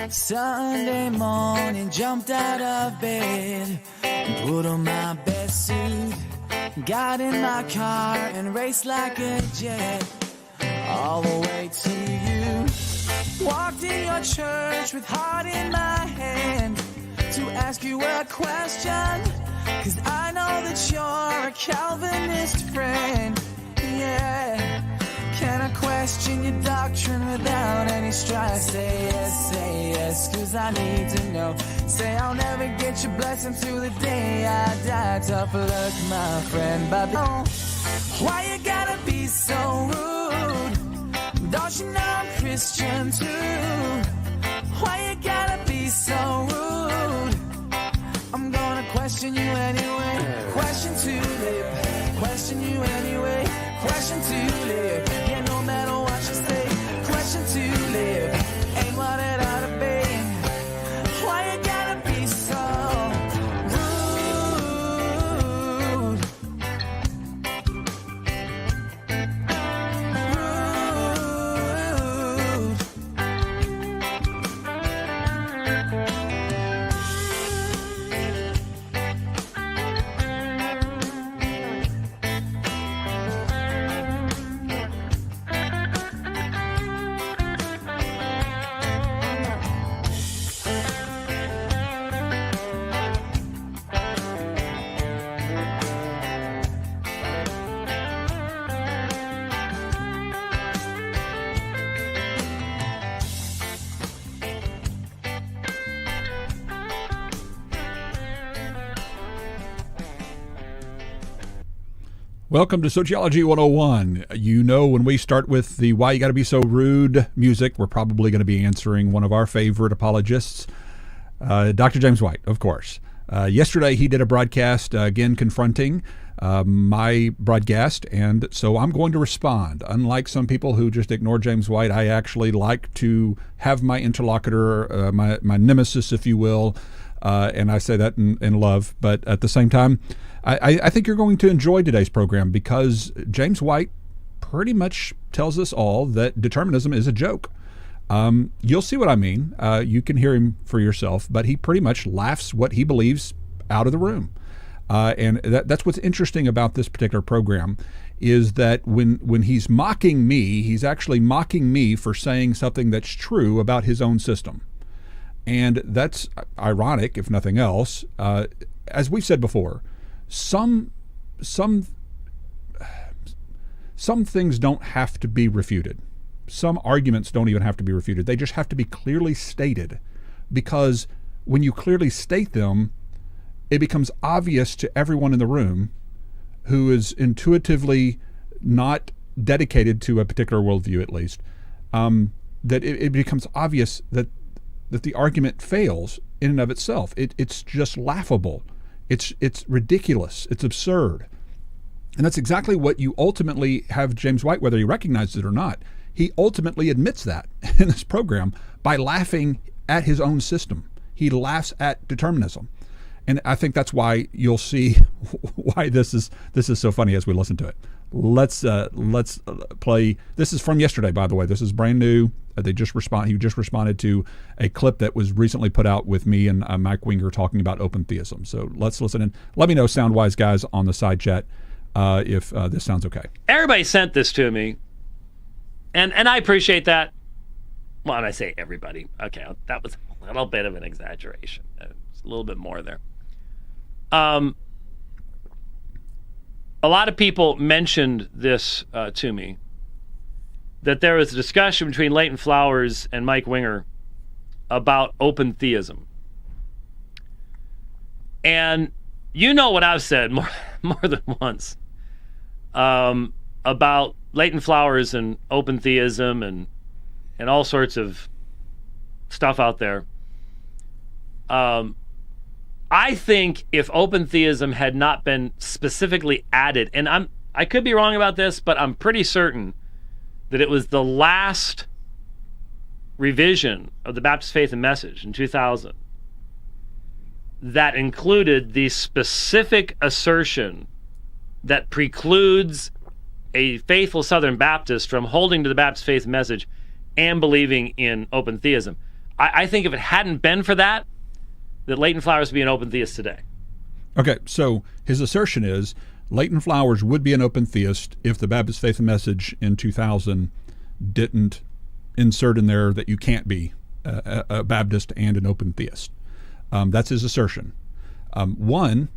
Sunday morning, jumped out of bed, put on my best suit, got in my car and raced like a jet, all the way to you. Walked in your church with heart in my hand to ask you a question, 'cause I know that you're a Calvinist friend, yeah. Can I question your doctrine without any strife? Say yes, 'cause I need to know. Say I'll never get your blessing till the day I die. Tough luck, my friend, but why you gotta be so rude? Don't you know I'm Christian too? Why you gotta be so rude? I'm gonna question you anyway. Question tulip, question you anyway. Question tulip, yeah, no matter what you say. Question tulip, ain't what it ought to be. Why you gotta be so Welcome to Sociology 101. You know, when we start with the Why You Gotta Be So Rude music, we're probably going to be answering one of our favorite apologists, Dr. James White, of course. Yesterday, he did a broadcast, again, confronting my broadcast, and so I'm going to respond. Unlike some people who just ignore James White, I actually like to have my interlocutor, my nemesis, if you will, and I say that in love, but at the same time, I think you're going to enjoy today's program because James White pretty much tells us all that determinism is a joke. You'll see what I mean. You can hear him for yourself, but he pretty much laughs what he believes out of the room. And that's what's interesting about this particular program is that when he's mocking me, he's actually mocking me for saying something that's true about his own system. And that's ironic, if nothing else. As we've said before, some things don't have to be refuted. Some arguments don't even have to be refuted. They just have to be clearly stated, because when you clearly state them, it becomes obvious to everyone in the room who is intuitively not dedicated to a particular worldview, at least, that it becomes obvious that the argument fails in and of itself. It's just laughable. It's ridiculous. It's absurd. And that's exactly what you ultimately have James White, whether he recognizes it or not. He ultimately admits that in this program by laughing at his own system. He laughs at determinism. And I think that's why you'll see why this is so funny as we listen to it. Let's play. This is from yesterday, by the way. This is brand new. He just responded to a clip that was recently put out with me and Mike Winger talking about open theism. So let's listen in. Let me know, sound-wise guys, on the side chat if this sounds okay. Everybody sent this to me, and I appreciate that. Well, when I say everybody, okay, that was a little bit of an exaggeration. There's a little bit more there. A lot of people mentioned this to me, that there was a discussion between Leighton Flowers and Mike Winger about open theism. And you know what I've said more than once about Leighton Flowers and open theism and all sorts of stuff out there. I think if open theism had not been specifically added, and I could be wrong about this, but I'm pretty certain that it was the last revision of the Baptist Faith and Message in 2000 that included the specific assertion that precludes a faithful Southern Baptist from holding to the Baptist Faith and Message and believing in open theism. I think if it hadn't been for that Leighton Flowers would be an open theist today. Okay, so his assertion is Leighton Flowers would be an open theist if the Baptist Faith and Message in 2000 didn't insert in there that you can't be a Baptist and an open theist. That's his assertion. One,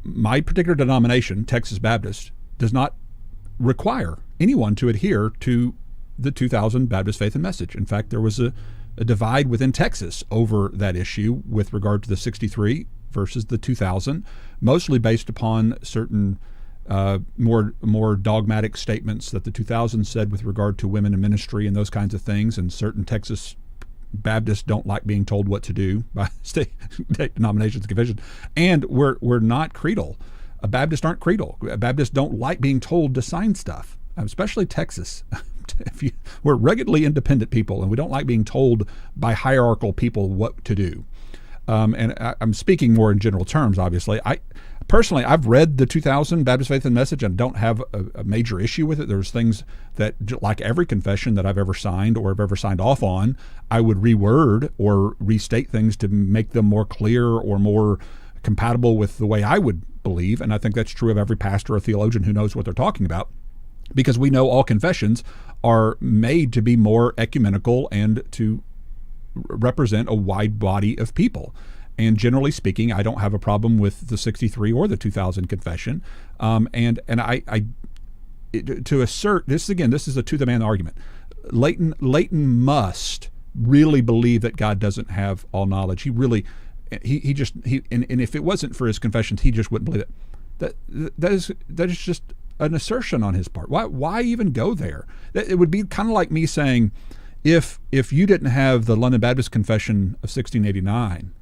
my particular denomination, Texas Baptist, does not require anyone to adhere to the 2000 Baptist Faith and Message. In fact, there was a divide within Texas over that issue with regard to the 63 versus the 2000, mostly based upon certain more dogmatic statements that the 2000 said with regard to women in ministry and those kinds of things, and certain Texas Baptists don't like being told what to do by state denominations and confessions. And we're not creedal. Baptists aren't creedal. Baptists don't like being told to sign stuff, especially Texas. We're ruggedly independent people, and we don't like being told by hierarchical people what to do. And I'm speaking more in general terms, obviously. Personally, I've read the 2000 Baptist Faith and Message and don't have a major issue with it. There's things that, like every confession that I've ever signed or have ever signed off on, I would reword or restate things to make them more clear or more compatible with the way I would believe. And I think that's true of every pastor or theologian who knows what they're talking about, because we know all confessions are made to be more ecumenical and to represent a wide body of people. And generally speaking, I don't have a problem with the 63 or the 2000 confession. And to assert this again, this is a to the man argument. Leighton must really believe that God doesn't have all knowledge. He if it wasn't for his confessions, he just wouldn't believe it. That is just an assertion on his part. Why even go there? It would be kind of like me saying, if you didn't have the London Baptist Confession of 1689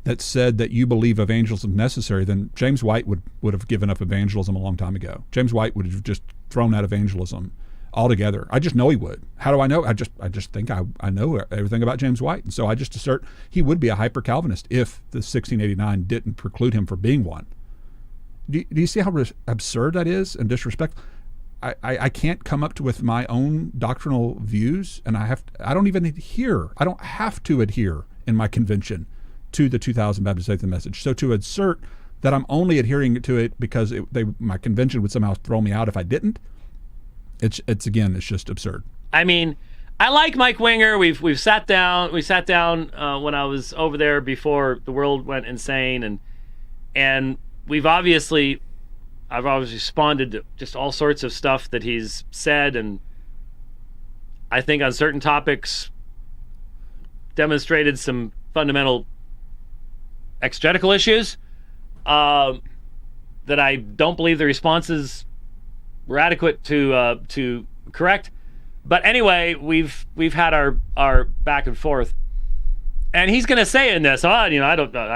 that said that you believe evangelism is necessary, then James White would have given up evangelism a long time ago. James White would have just thrown out evangelism altogether. I just know he would. How do I know? I just think I know everything about James White, and so I just assert he would be a hyper Calvinist if the 1689 didn't preclude him from being one. Do you see how absurd that is and disrespectful? I can't come up with my own doctrinal views, and I don't have to adhere in my convention to the 2000 Baptist Faith and Message. So to assert that I'm only adhering to it because my convention would somehow throw me out if I didn't, it's just absurd. I mean, I like Mike Winger. We sat down when I was over there before the world went insane, and I've obviously responded to just all sorts of stuff that he's said, and I think on certain topics demonstrated some fundamental exegetical issues that I don't believe the responses were adequate to correct. But anyway, we've had our back and forth. And he's going to say in this, I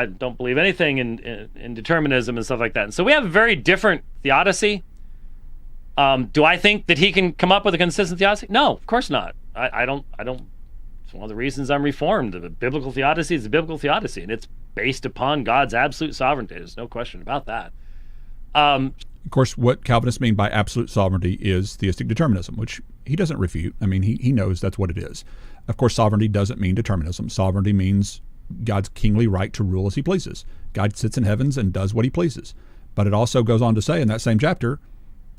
don't believe anything in determinism and stuff like that. And so we have a very different theodicy. Do I think that he can come up with a consistent theodicy? No, of course not. I don't. It's one of the reasons I'm reformed. The biblical theodicy is a biblical theodicy, and it's based upon God's absolute sovereignty. There's no question about that. Of course, what Calvinists mean by absolute sovereignty is theistic determinism, which he doesn't refute. I mean, he knows that's what it is. Of course, sovereignty doesn't mean determinism. Sovereignty means God's kingly right to rule as he pleases. God sits in heavens and does what he pleases. But it also goes on to say in that same chapter,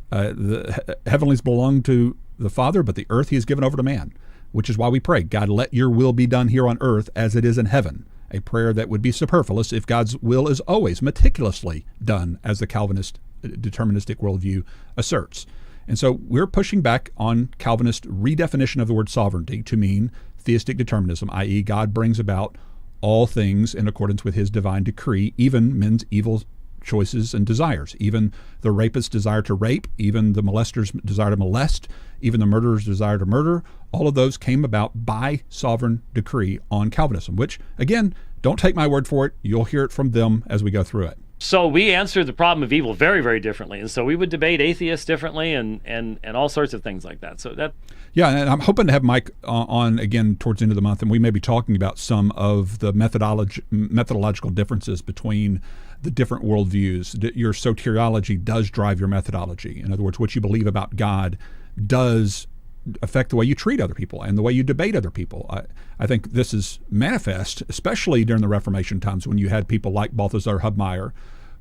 the heavenlies belong to the Father, but the earth he has given over to man, which is why we pray, God, let your will be done here on earth as it is in heaven. A prayer that would be superfluous if God's will is always meticulously done, as the Calvinist deterministic worldview asserts. And so we're pushing back on Calvinist redefinition of the word sovereignty to mean theistic determinism, i.e. God brings about all things in accordance with his divine decree, even men's evil choices and desires, even the rapist's desire to rape, even the molester's desire to molest, even the murderer's desire to murder. All of those came about by sovereign decree on Calvinism, which, again, don't take my word for it. You'll hear it from them as we go through it. So we answer the problem of evil very, very differently. And so we would debate atheists differently and all sorts of things like that. So that... Yeah, and I'm hoping to have Mike on again towards the end of the month, and we may be talking about some of the methodological differences between the different worldviews. Your soteriology does drive your methodology. In other words, what you believe about God does affect the way you treat other people and the way you debate other people. I think this is manifest, especially during the Reformation times when you had people like Balthasar Hubmaier,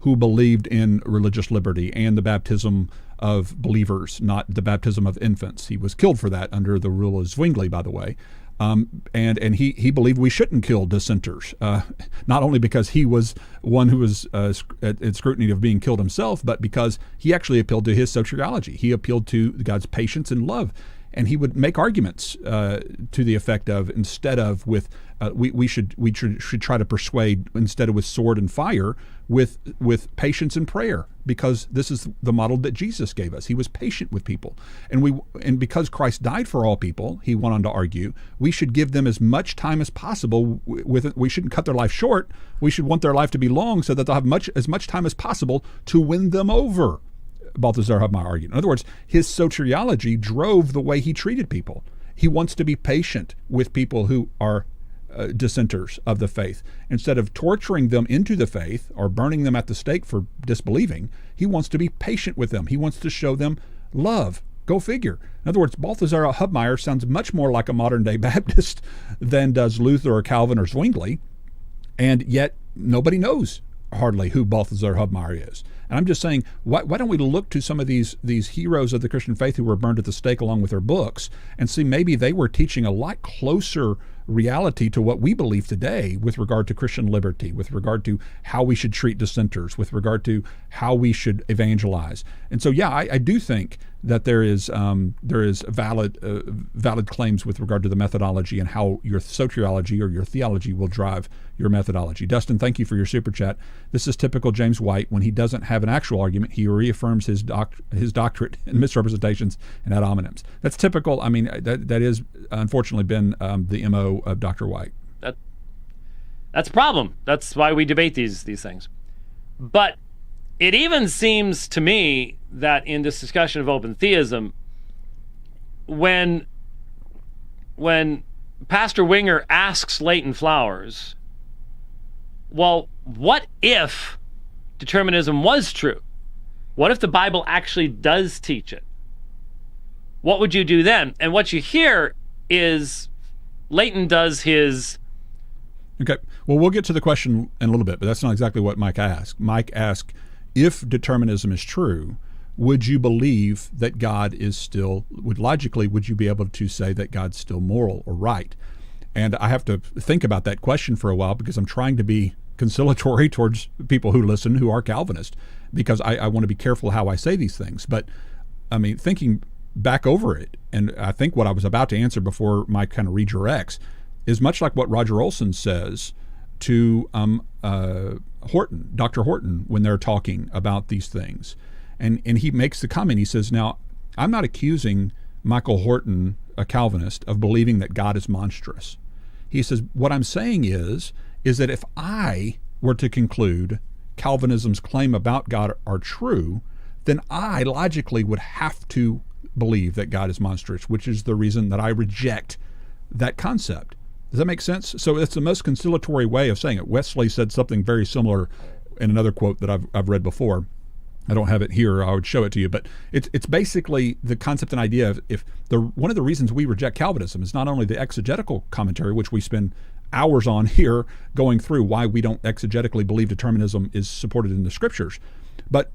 who believed in religious liberty and the baptism of believers, not the baptism of infants. He was killed for that under the rule of Zwingli, by the way. And he believed we shouldn't kill dissenters, not only because he was one who was at scrutiny of being killed himself, but because he actually appealed to his soteriology. He appealed to God's patience and love. And he would make arguments to the effect of, instead of with we should try to persuade instead of with sword and fire, with patience and prayer, because this is the model that Jesus gave us. He was patient with people, and because Christ died for all people, he went on to argue, we should give them as much time as possible. We shouldn't cut their life short. We should want their life to be long, so that they'll have as much time as possible to win them over. Balthasar Hubmaier argued. In other words, his soteriology drove the way he treated people. He wants to be patient with people who are dissenters of the faith. Instead of torturing them into the faith or burning them at the stake for disbelieving, he wants to be patient with them. He wants to show them love. Go figure. In other words, Balthasar Hubmaier sounds much more like a modern-day Baptist than does Luther or Calvin or Zwingli, and yet nobody knows hardly who Balthasar Hubmaier is. And I'm just saying, why don't we look to some of these heroes of the Christian faith who were burned at the stake along with their books and see maybe they were teaching a lot closer reality to what we believe today with regard to Christian liberty, with regard to how we should treat dissenters, with regard to how we should evangelize. And so, yeah, I do think that there is valid claims with regard to the methodology and how your soteriology or your theology will drive your methodology. Dustin, thank you for your super chat. This is typical James White. When he doesn't have an actual argument, he reaffirms his doctrine and misrepresentations and ad hominems. That's typical. I mean, that is unfortunately been the MO of Dr. White. That's a problem. That's why we debate these things. But it even seems to me that in this discussion of open theism, when Pastor Winger asks Leighton Flowers, well, what if determinism was true? What if the Bible actually does teach it? What would you do then? And what you hear is Leighton does his... Okay, well, we'll get to the question in a little bit, but that's not exactly what Mike asked. Mike asked, if determinism is true, would you believe that God is still, would you be able to say that God's still moral or right? And I have to think about that question for a while because I'm trying to be conciliatory towards people who listen who are Calvinist, because I want to be careful how I say these things. But I mean, thinking back over it, and I think what I was about to answer before Mike kind of redirects is much like what Roger Olson says to Horton, Dr. Horton, when they're talking about these things. And he makes the comment, he says, now, I'm not accusing Michael Horton, a Calvinist, of believing that God is monstrous. He says, what I'm saying is that if I were to conclude Calvinism's claim about God are true, then I logically would have to believe that God is monstrous, which is the reason that I reject that concept. Does that make sense? So it's the most conciliatory way of saying it. Wesley said something very similar in another quote that I've read before. I don't have it here. I would show it to you, but it's basically the concept and idea of one of the reasons we reject Calvinism is not only the exegetical commentary, which we spend hours on here going through why we don't exegetically believe determinism is supported in the scriptures, but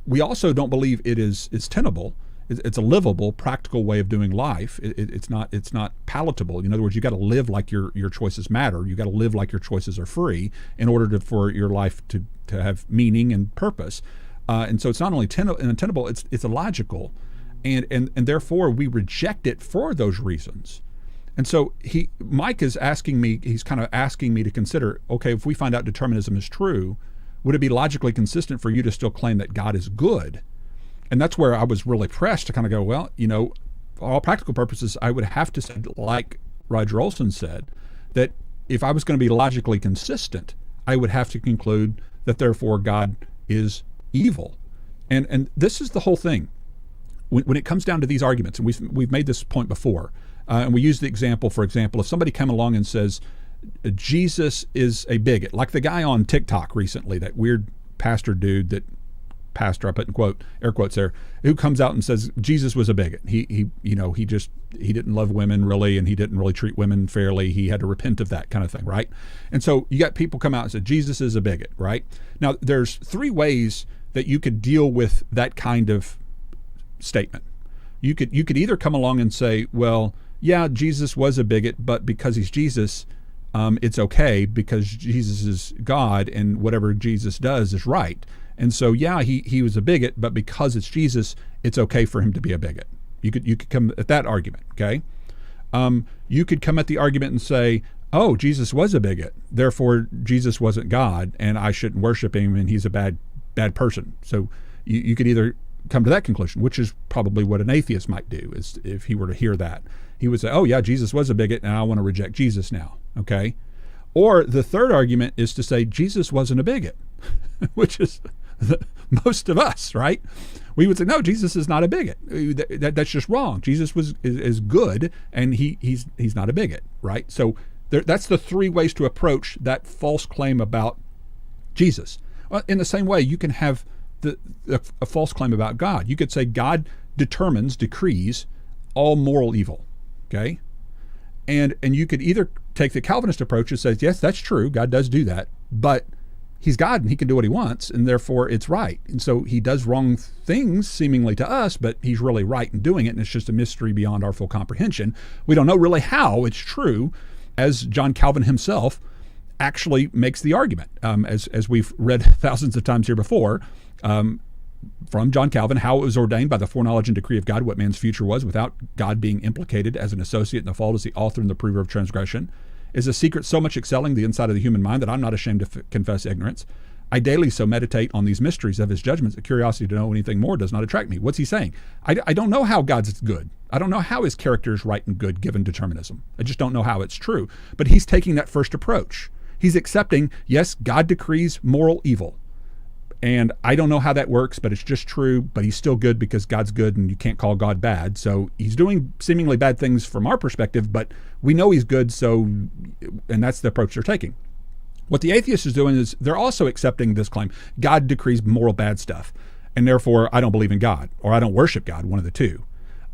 we also don't believe it is tenable. It's a livable, practical way of doing life. It's not palatable. In other words, you got to live like your choices matter. You got to live like your choices are free in order for your life to have meaning and purpose. And so it's not only untenable, it's illogical, and therefore we reject it for those reasons. And so Mike is asking me, he's kind of asking me to consider, okay, if we find out determinism is true, would it be logically consistent for you to still claim that God is good? And that's where I was really pressed to kind of go, well, for all practical purposes, I would have to say, like Roger Olson said, that if I was going to be logically consistent, I would have to conclude that therefore God is evil. And this is the whole thing. When it comes down to these arguments, and we've made this point before, and we use the example, for example, if somebody came along and says, Jesus is a bigot, like the guy on TikTok recently, that weird pastor dude that pastor, I put in air quotes there, who comes out and says Jesus was a bigot. He didn't love women really, and he didn't really treat women fairly. He had to repent of that kind of thing, right? And so you got people come out and say Jesus is a bigot, right? Now there's three ways that you could deal with that kind of statement. You could either come along and say, well, yeah, Jesus was a bigot, but because he's Jesus, it's okay because Jesus is God and whatever Jesus does is right. And so, yeah, he was a bigot, but because it's Jesus, it's okay for him to be a bigot. You could come at that argument, okay? You could come at the argument and say, oh, Jesus was a bigot, therefore Jesus wasn't God, and I shouldn't worship him, and he's a bad person. So you could either come to that conclusion, which is probably what an atheist might do, is if he were to hear that. He would say, oh, yeah, Jesus was a bigot, and I want to reject Jesus now, okay? Or the third argument is to say Jesus wasn't a bigot, which is most of us, right? We would say, no, Jesus is not a bigot. That's just wrong. Jesus is good, and he's not a bigot, right? So that's the three ways to approach that false claim about Jesus. Well, in the same way, you can have a false claim about God. You could say God decrees all moral evil, okay? And you could either take the Calvinist approach that says, yes, that's true, God does do that, but he's God and he can do what he wants, and therefore it's right. And so he does wrong things seemingly to us, but he's really right in doing it, and it's just a mystery beyond our full comprehension. We don't know really how it's true, as John Calvin himself actually makes the argument, as we've read thousands of times here before, from John Calvin, how it was ordained by the foreknowledge and decree of God what man's future was, without God being implicated as an associate in the fault as the author and the prover of transgression, is a secret so much excelling the inside of the human mind that I'm not ashamed to confess ignorance. I daily so meditate on these mysteries of his judgments that curiosity to know anything more does not attract me. What's he saying? I don't know how God's good. I don't know how his character is right and good given determinism. I just don't know how it's true. But he's taking that first approach. He's accepting, yes, God decrees moral evil. And I don't know how that works, but it's just true. But he's still good because God's good and you can't call God bad. So he's doing seemingly bad things from our perspective, but we know he's good. And that's the approach they're taking. What the atheist is doing is they're also accepting this claim. God decrees moral bad stuff, and therefore I don't believe in God, or I don't worship God, one of the two.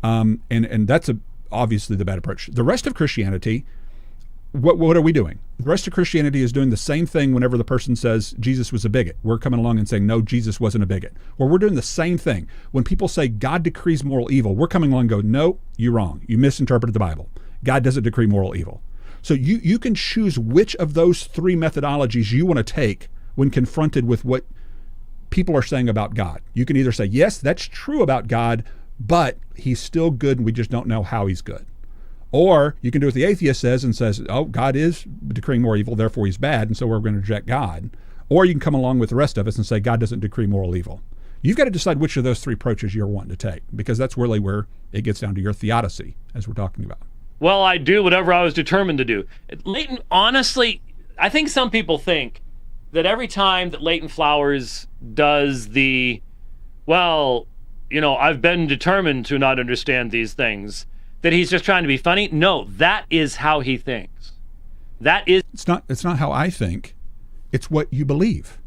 And that's obviously the bad approach. The rest of Christianity, what are we doing? The rest of Christianity is doing the same thing whenever the person says Jesus was a bigot. We're coming along and saying, no, Jesus wasn't a bigot. Or we're doing the same thing. When people say God decrees moral evil, we're coming along and go, no, you're wrong. You misinterpreted the Bible. God doesn't decree moral evil. So you can choose which of those three methodologies you want to take when confronted with what people are saying about God. You can either say, yes, that's true about God, but he's still good and we just don't know how he's good. Or you can do what the atheist says and says, oh, God is decreeing more evil, therefore he's bad, and so we're going to reject God. Or you can come along with the rest of us and say God doesn't decree moral evil. You've got to decide which of those three approaches you're wanting to take, because that's really where it gets down to your theodicy, as we're talking about. Well, I do whatever I was determined to do. Leighton, honestly, I think some people think that every time that Leighton Flowers does I've been determined to not understand these things, that he's just trying to be funny. No, that is how he thinks. It's not how I think. It's what you believe.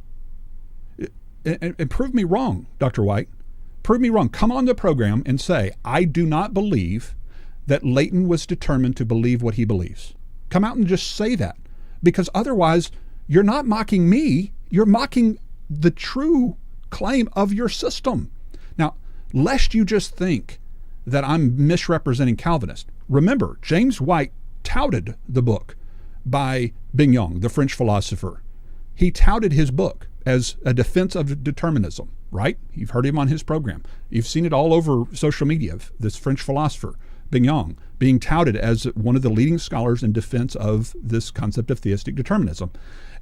And prove me wrong, Dr. White. Prove me wrong. Come on the program and say, I do not believe that Leighton was determined to believe what he believes. Come out and just say that. Because otherwise, you're not mocking me. You're mocking the true claim of your system. Now, lest you just think that I'm misrepresenting Calvinists. Remember, James White touted the book by Bignon, the French philosopher. He touted his book as a defense of determinism, right? You've heard him on his program. You've seen it all over social media, this French philosopher, Bignon, being touted as one of the leading scholars in defense of this concept of theistic determinism.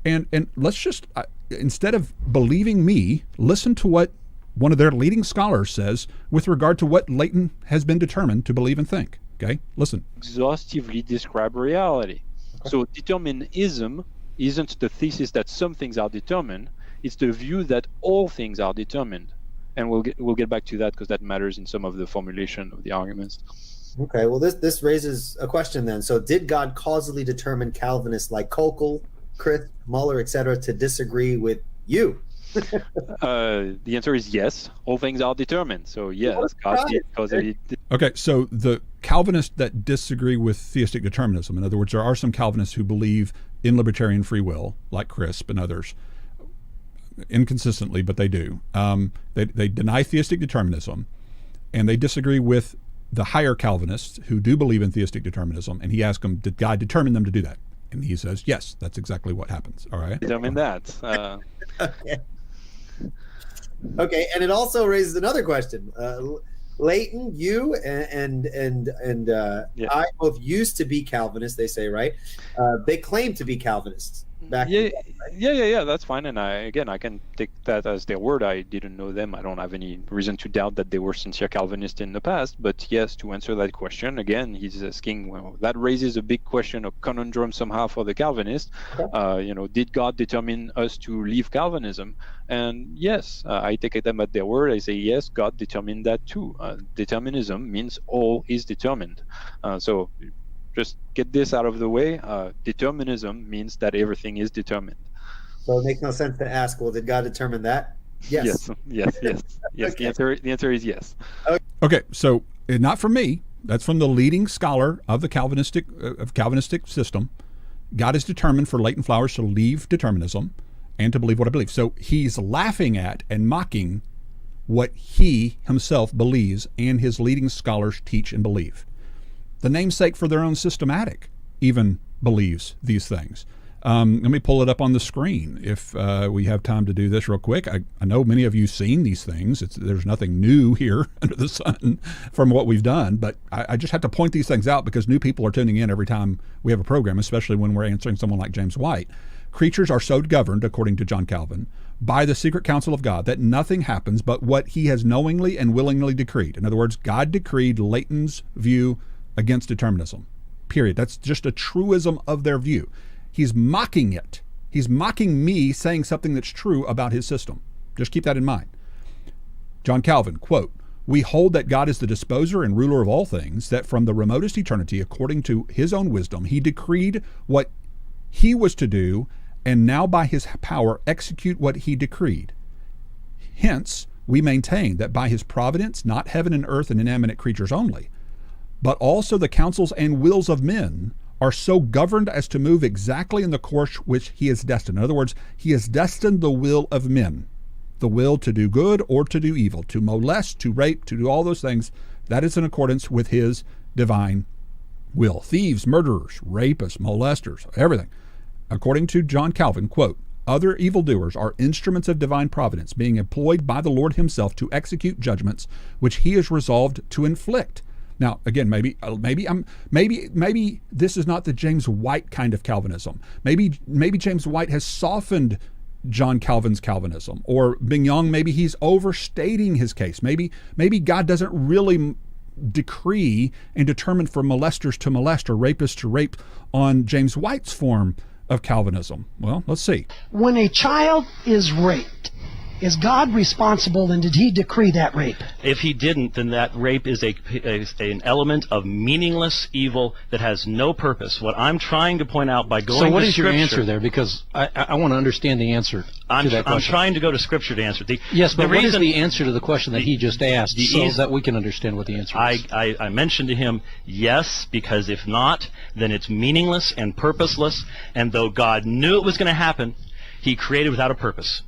And let's just, instead of believing me, listen to what one of their leading scholars says with regard to what Leighton has been determined to believe and think. Okay, listen. Exhaustively describe reality. Okay. So determinism isn't the thesis that some things are determined. It's the view that all things are determined. And we'll get back to that because that matters in some of the formulation of the arguments. Okay, well this raises a question then. So did God causally determine Calvinists like Kokel, Christ, Muller, etc. to disagree with you? The answer is yes. All things are determined. So yes, God did cause it. Okay, so the Calvinists that disagree with theistic determinism, in other words, there are some Calvinists who believe in libertarian free will, like Crisp and others, inconsistently, but they do. They deny theistic determinism, and they disagree with the higher Calvinists who do believe in theistic determinism, and he asks them, did God determine them to do that? And he says, yes, that's exactly what happens. All right? Determine that. Okay, and it also raises another question. Leighton, you and I both used to be Calvinists, they say, right? They claim to be Calvinists. Yeah, that's fine. And I can take that as their word. I didn't know them. I don't have any reason to doubt that they were sincere Calvinists in the past. But yes, to answer that question, again, he's asking, well, that raises a big question, a conundrum somehow for the Calvinists. Did God determine us to leave Calvinism? And yes, I take them at their word. I say, yes, God determined that too. Determinism means all is determined. So just get this out of the way. Determinism means that everything is determined. So it makes no sense to ask, well, did God determine that? Yes. Yes. Okay. The answer is yes. Okay, so not from me. That's from the leading scholar of the Calvinistic system. God is determined for Leighton Flowers to leave determinism and to believe what I believe. So he's laughing at and mocking what he himself believes and his leading scholars teach and believe. The namesake for their own systematic even believes these things. Let me pull it up on the screen if we have time to do this real quick. I know many of you have seen these things. There's nothing new here under the sun from what we've done, but I just have to point these things out because new people are tuning in every time we have a program, especially when we're answering someone like James White. Creatures are so governed, according to John Calvin, by the secret counsel of God that nothing happens but what he has knowingly and willingly decreed. In other words, God decreed Leighton's view against determinism, period. That's just a truism of their view. He's mocking it. He's mocking me saying something that's true about his system. Just keep that in mind. John Calvin, quote, "We hold that God is the disposer and ruler of all things, that from the remotest eternity, according to his own wisdom, he decreed what he was to do, and now by his power execute what he decreed. Hence, we maintain that by his providence, not heaven and earth and inanimate creatures only, but also the counsels and wills of men are so governed as to move exactly in the course which he has destined." In other words, he has destined the will of men, the will to do good or to do evil, to molest, to rape, to do all those things. That is in accordance with his divine will. Thieves, murderers, rapists, molesters, everything. According to John Calvin, quote, "Other evildoers are instruments of divine providence, being employed by the Lord himself to execute judgments which he is resolved to inflict." Now, again, maybe this is not the James White kind of Calvinism. Maybe James White has softened John Calvin's Calvinism, or Bignon, maybe he's overstating his case. Maybe God doesn't really decree and determine for molesters to molest or rapists to rape on James White's form of Calvinism. Well, let's see. When a child is raped, is God responsible, and did he decree that rape? If he didn't, then that rape is an element of meaningless evil that has no purpose. What I'm trying to point out by going to Scripture... So what is your answer there? Because I want to understand the answer to that question. I'm trying to go to Scripture to answer. Yes, but what is the answer to the question that he just asked so that we can understand what the answer is? I mentioned to him, yes, because if not, then it's meaningless and purposeless, and though God knew it was going to happen, he created without a purpose.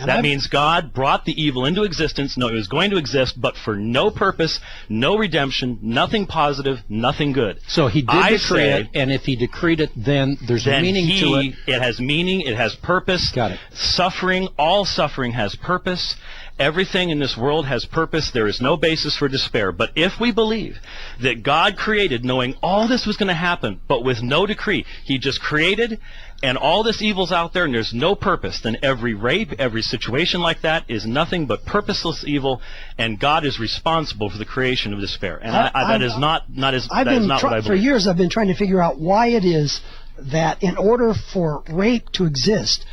That means God brought the evil into existence. No, it was going to exist, but for no purpose, no redemption, nothing positive, nothing good. So he did decree it, and if he decreed it, then there's meaning to it. It has meaning, it has purpose. Got it. Suffering, all suffering has purpose. Everything in this world has purpose. There is no basis for despair. But if we believe that God created knowing all this was going to happen, but with no decree, he just created, and all this evil's out there and there's no purpose, then every rape, every situation like that is nothing but purposeless evil, and God is responsible for the creation of despair. And that is not what I believe. For years I've been trying to figure out why it is that in order for rape to exist,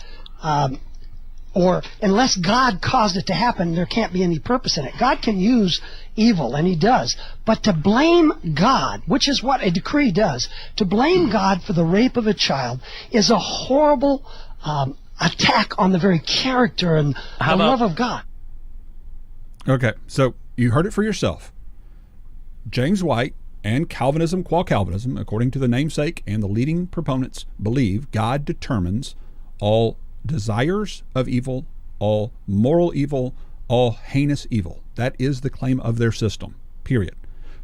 or unless God caused it to happen, there can't be any purpose in it. God can use evil, and he does. But to blame God, which is what a decree does, to blame God for the rape of a child is a horrible attack on the very character and the love of God. Okay, so you heard it for yourself. James White and Calvinism qua Calvinism, according to the namesake and the leading proponents, believe God determines all desires of evil, all moral evil, all heinous evil. That is the claim of their system, period.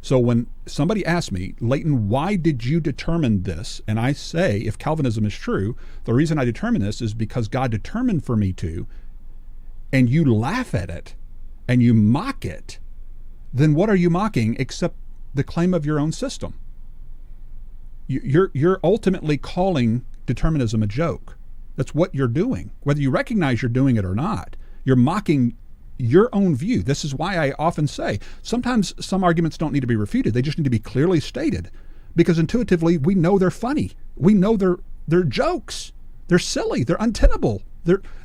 So when somebody asks me, Leighton, why did you determine this? And I say, if Calvinism is true, the reason I determine this is because God determined for me to, and you laugh at it and you mock it, then what are you mocking except the claim of your own system? You're ultimately calling determinism a joke. That's what you're doing. Whether you recognize you're doing it or not, you're mocking your own view. This is why I often say sometimes some arguments don't need to be refuted. They just need to be clearly stated, because intuitively we know they're funny. We know they're jokes. They're silly. They're untenable.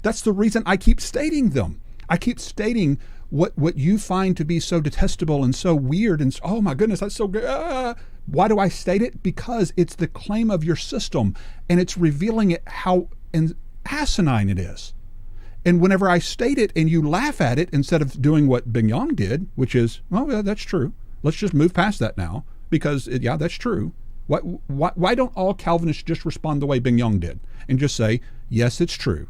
That's the reason I keep stating them. I keep stating what you find to be so detestable and so weird and oh my goodness, that's so good. Why do I state it? Because it's the claim of your system, and it's revealing it how asinine it is. And whenever I state it and you laugh at it, instead of doing what Bing-Yang did, which is, oh, yeah, that's true. Let's just move past that now because, yeah, that's true. Why don't all Calvinists just respond the way Bing-Yang did and just say, yes, it's true.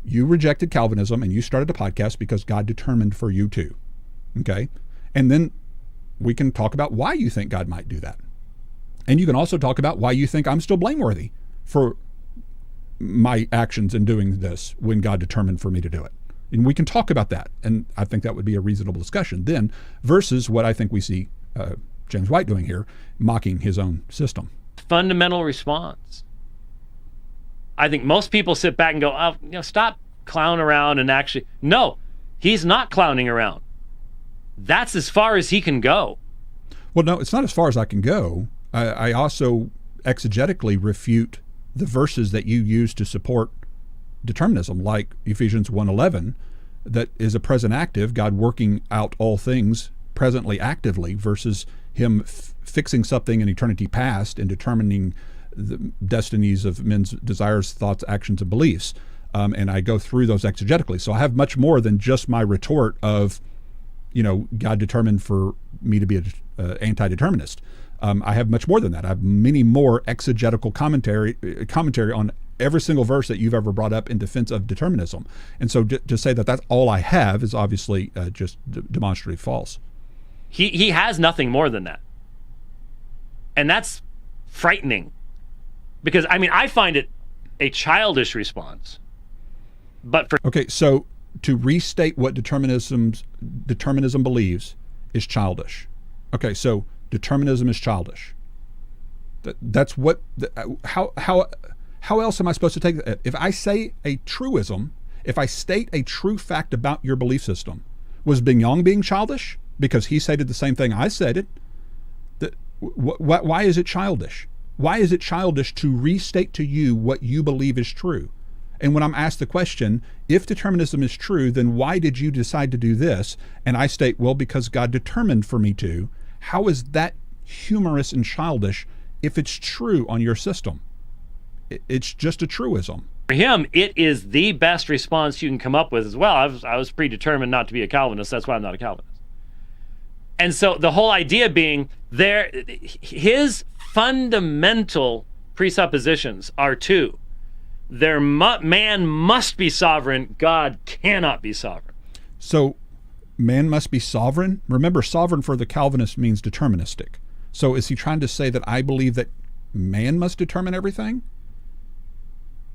You rejected Calvinism and you started a podcast because God determined for you to. Okay? And then we can talk about why you think God might do that. And you can also talk about why you think I'm still blameworthy for my actions in doing this when God determined for me to do it. And we can talk about that. And I think that would be a reasonable discussion then versus what I think we see James White doing here, mocking his own system. Fundamental response. I think most people sit back and go, oh, stop clowning around and actually. No, he's not clowning around. That's as far as he can go. Well, no, it's not as far as I can go. I also exegetically refute the verses that you use to support determinism, like Ephesians 1:11, that is a present active, God working out all things presently actively, versus him fixing something in eternity past and determining the destinies of men's desires, thoughts, actions, and beliefs. And I go through those exegetically. So I have much more than just my retort of, God determined for me to be an anti-determinist. I have much more than that. I have many more exegetical commentary on every single verse that you've ever brought up in defense of determinism. And so to say that that's all I have is obviously just demonstrably false. He has nothing more than that. And that's frightening. Because, I find it a childish response. But okay, so to restate what determinism believes is childish. Okay, so determinism is childish. That's what. How else am I supposed to take that? If I say a truism, if I state a true fact about your belief system, was Bing-Yang being childish because he stated the same thing I stated? Why is it childish? Why is it childish to restate to you what you believe is true? And when I'm asked the question, if determinism is true, then why did you decide to do this? And I state, well, because God determined for me to. How is that humorous and childish if it's true on your system? It's just a truism. For him, it is the best response you can come up with as well. I was predetermined not to be a Calvinist. That's why I'm not a Calvinist. And so the whole idea being his fundamental presuppositions are two. Man must be sovereign. God cannot be sovereign. So man must be sovereign? Remember, sovereign for the Calvinist means deterministic. So is he trying to say that I believe that man must determine everything?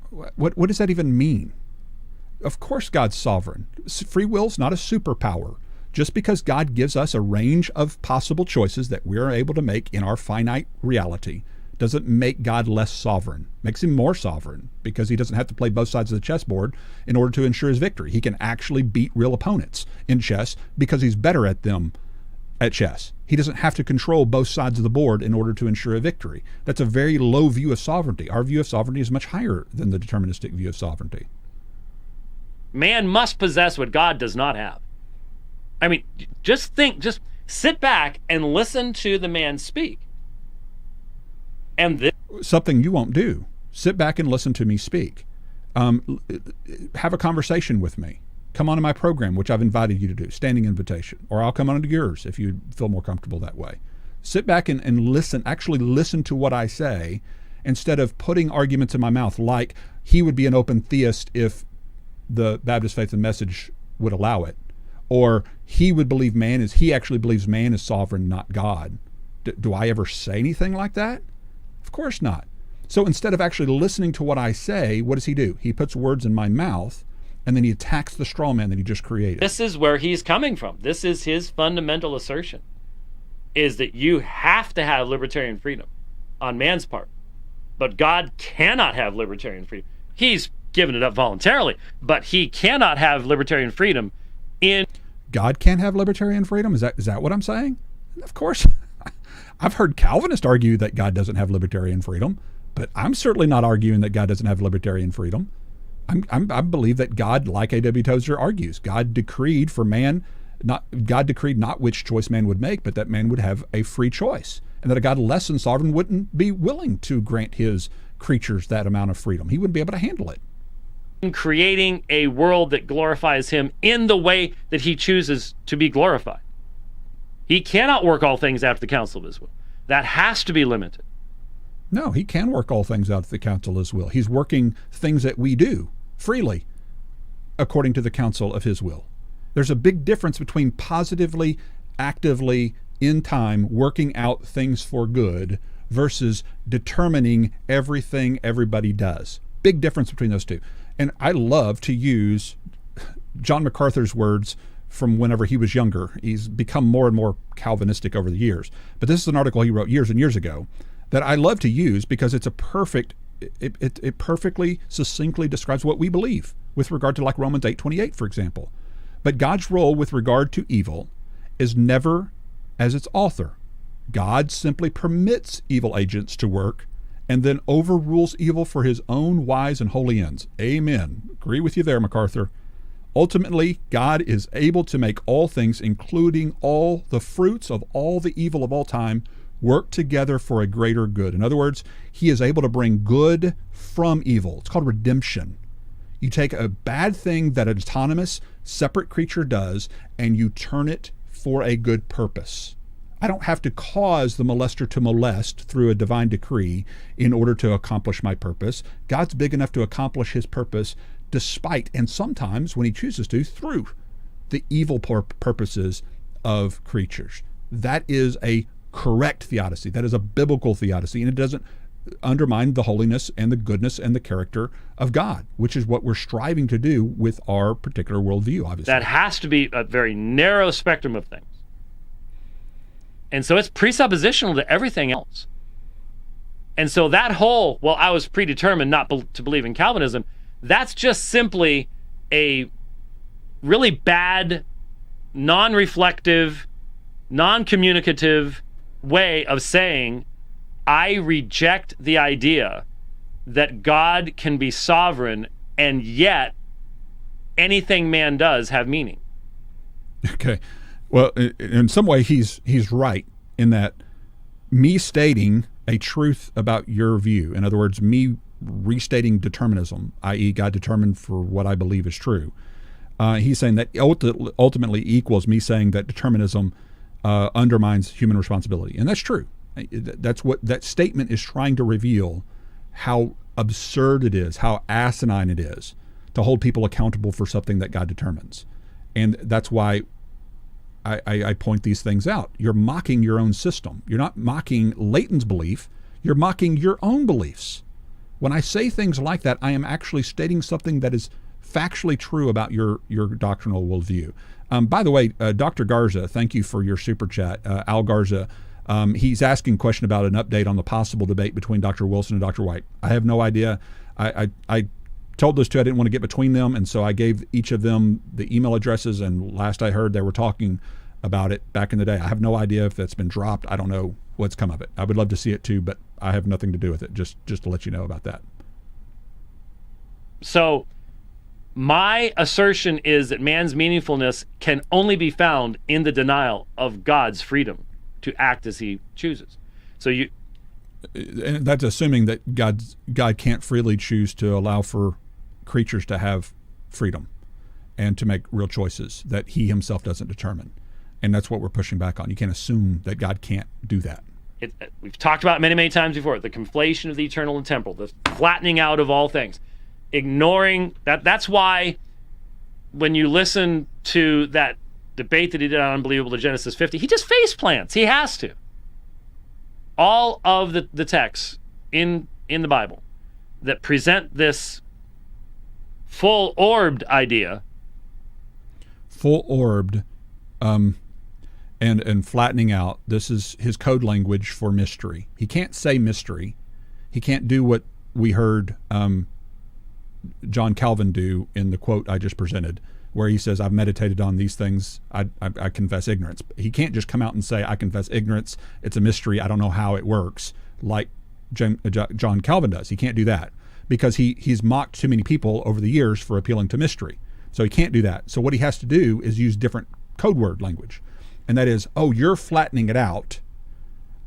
What does that even mean? Of course God's sovereign. Free will's not a superpower. Just because God gives us a range of possible choices that we're able to make in our finite reality doesn't make God less sovereign. Makes him more sovereign because he doesn't have to play both sides of the chessboard in order to ensure his victory. He can actually beat real opponents in chess because he's better at them at chess. He doesn't have to control both sides of the board in order to ensure a victory. That's a very low view of sovereignty. Our view of sovereignty is much higher than the deterministic view of sovereignty. Man must possess what God does not have. Just sit back and listen to the man speak. And something you won't do. Sit back and listen to me speak. Have a conversation with me. Come on to my program, which I've invited you to do, standing invitation, or I'll come on to yours if you feel more comfortable that way. Sit back and listen, actually listen to what I say, instead of putting arguments in my mouth like he would be an open theist if the Baptist Faith and Message would allow it, or he actually believes man is sovereign, not God. Do I ever say anything like that? Of course not. So instead of actually listening to what I say, what does he do? He puts words in my mouth, and then he attacks the straw man that he just created. This is where he's coming from. This is his fundamental assertion, is that you have to have libertarian freedom on man's part, but God cannot have libertarian freedom. He's given it up voluntarily, but he cannot have libertarian freedom in... God can't have libertarian freedom? Is that what I'm saying? Of course. I've heard Calvinists argue that God doesn't have libertarian freedom, but I'm certainly not arguing that God doesn't have libertarian freedom. I believe that God, like A.W. Tozer argues, God decreed not which choice man would make, but that man would have a free choice, and that a God less than sovereign wouldn't be willing to grant his creatures that amount of freedom. He wouldn't be able to handle it. In creating a world that glorifies him in the way that he chooses to be glorified. He cannot work all things after the counsel of his will. That has to be limited. No, he can work all things out of the counsel of his will. He's working things that we do freely according to the counsel of his will. There's a big difference between positively, actively, in time, working out things for good versus determining everything everybody does. Big difference between those two. And I love to use John MacArthur's words from whenever he was younger. He's become more and more Calvinistic over the years. But this is an article he wrote years and years ago that I love to use because it's it perfectly, succinctly describes what we believe with regard to like Romans 8:28, for example. But God's role with regard to evil is never as its author. God simply permits evil agents to work and then overrules evil for his own wise and holy ends. Amen. Agree with you there, MacArthur. Ultimately, God is able to make all things, including all the fruits of all the evil of all time, work together for a greater good. In other words, he is able to bring good from evil. It's called redemption. You take a bad thing that an autonomous, separate creature does, and you turn it for a good purpose. I don't have to cause the molester to molest through a divine decree in order to accomplish my purpose. God's big enough to accomplish his purpose despite, and sometimes when he chooses to, through the evil purposes of creatures. That is a correct theodicy. That is a biblical theodicy, and it doesn't undermine the holiness and the goodness and the character of God, which is what we're striving to do with our particular worldview, obviously. That has to be a very narrow spectrum of things. And so it's presuppositional to everything else. And so that whole, well, I was predetermined not to believe in Calvinism, that's just simply a really bad, non-reflective, non-communicative way of saying, I reject the idea that God can be sovereign and yet anything man does have meaning. Okay. Well, in some way, he's right in that me stating a truth about your view, in other words, me restating determinism, i.e. God determined for what I believe is true, he's saying that ultimately equals me saying that determinism undermines human responsibility. And that's true. That's what that statement is trying to reveal, how absurd it is, how asinine it is to hold people accountable for something that God determines. And that's why I point these things out. You're mocking your own system. You're not mocking Leighton's belief. You're mocking your own beliefs. When I say things like that, I am actually stating something that is factually true about your doctrinal worldview. By the way, Dr. Garza, thank you for your super chat. Al Garza, he's asking a question about an update on the possible debate between Dr. Wilson and Dr. White. I have no idea. I told those two I didn't want to get between them, and so I gave each of them the email addresses, and last I heard they were talking about it back in the day. I have no idea if that's been dropped. I don't know what's come of it. I would love to see it too, but I have nothing to do with it, just to let you know about that. So my assertion is that man's meaningfulness can only be found in the denial of God's freedom to act as he chooses. So and that's assuming that God can't freely choose to allow for creatures to have freedom and to make real choices that he himself doesn't determine. And that's what we're pushing back on. You can't assume that God can't do that. We've talked about it many, many times before, the conflation of the eternal and temporal, the flattening out of all things, ignoring that. That's why when you listen to that debate that he did on Unbelievable to Genesis 50, he just face plants. He has to. All of the texts in the Bible that present this full-orbed idea. Full-orbed, and flattening out. This is his code language for mystery. He can't say mystery. He can't do what we heard John Calvin do in the quote I just presented, where he says, I've meditated on these things, I confess ignorance. He can't just come out and say, I confess ignorance, it's a mystery, I don't know how it works, like John Calvin does. He can't do that because he's mocked too many people over the years for appealing to mystery. So he can't do that. So what he has to do is use different code word language. And that is, oh, you're flattening it out,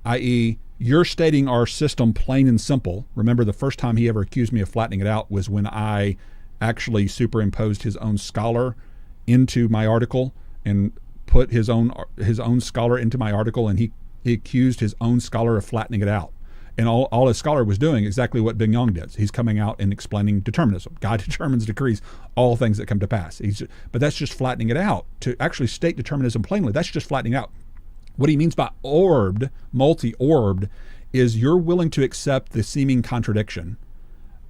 i.e., you're stating our system plain and simple. Remember, the first time he ever accused me of flattening it out was when I actually superimposed his own scholar into my article and put his own scholar into my article, and he accused his own scholar of flattening it out. And all his scholar was doing exactly what Bing-Yang did. He's coming out and explaining determinism. God determines, decrees all things that come to pass. But that's just flattening it out. To actually state determinism plainly, that's just flattening out. What he means by orbed, multi-orbed, is you're willing to accept the seeming contradiction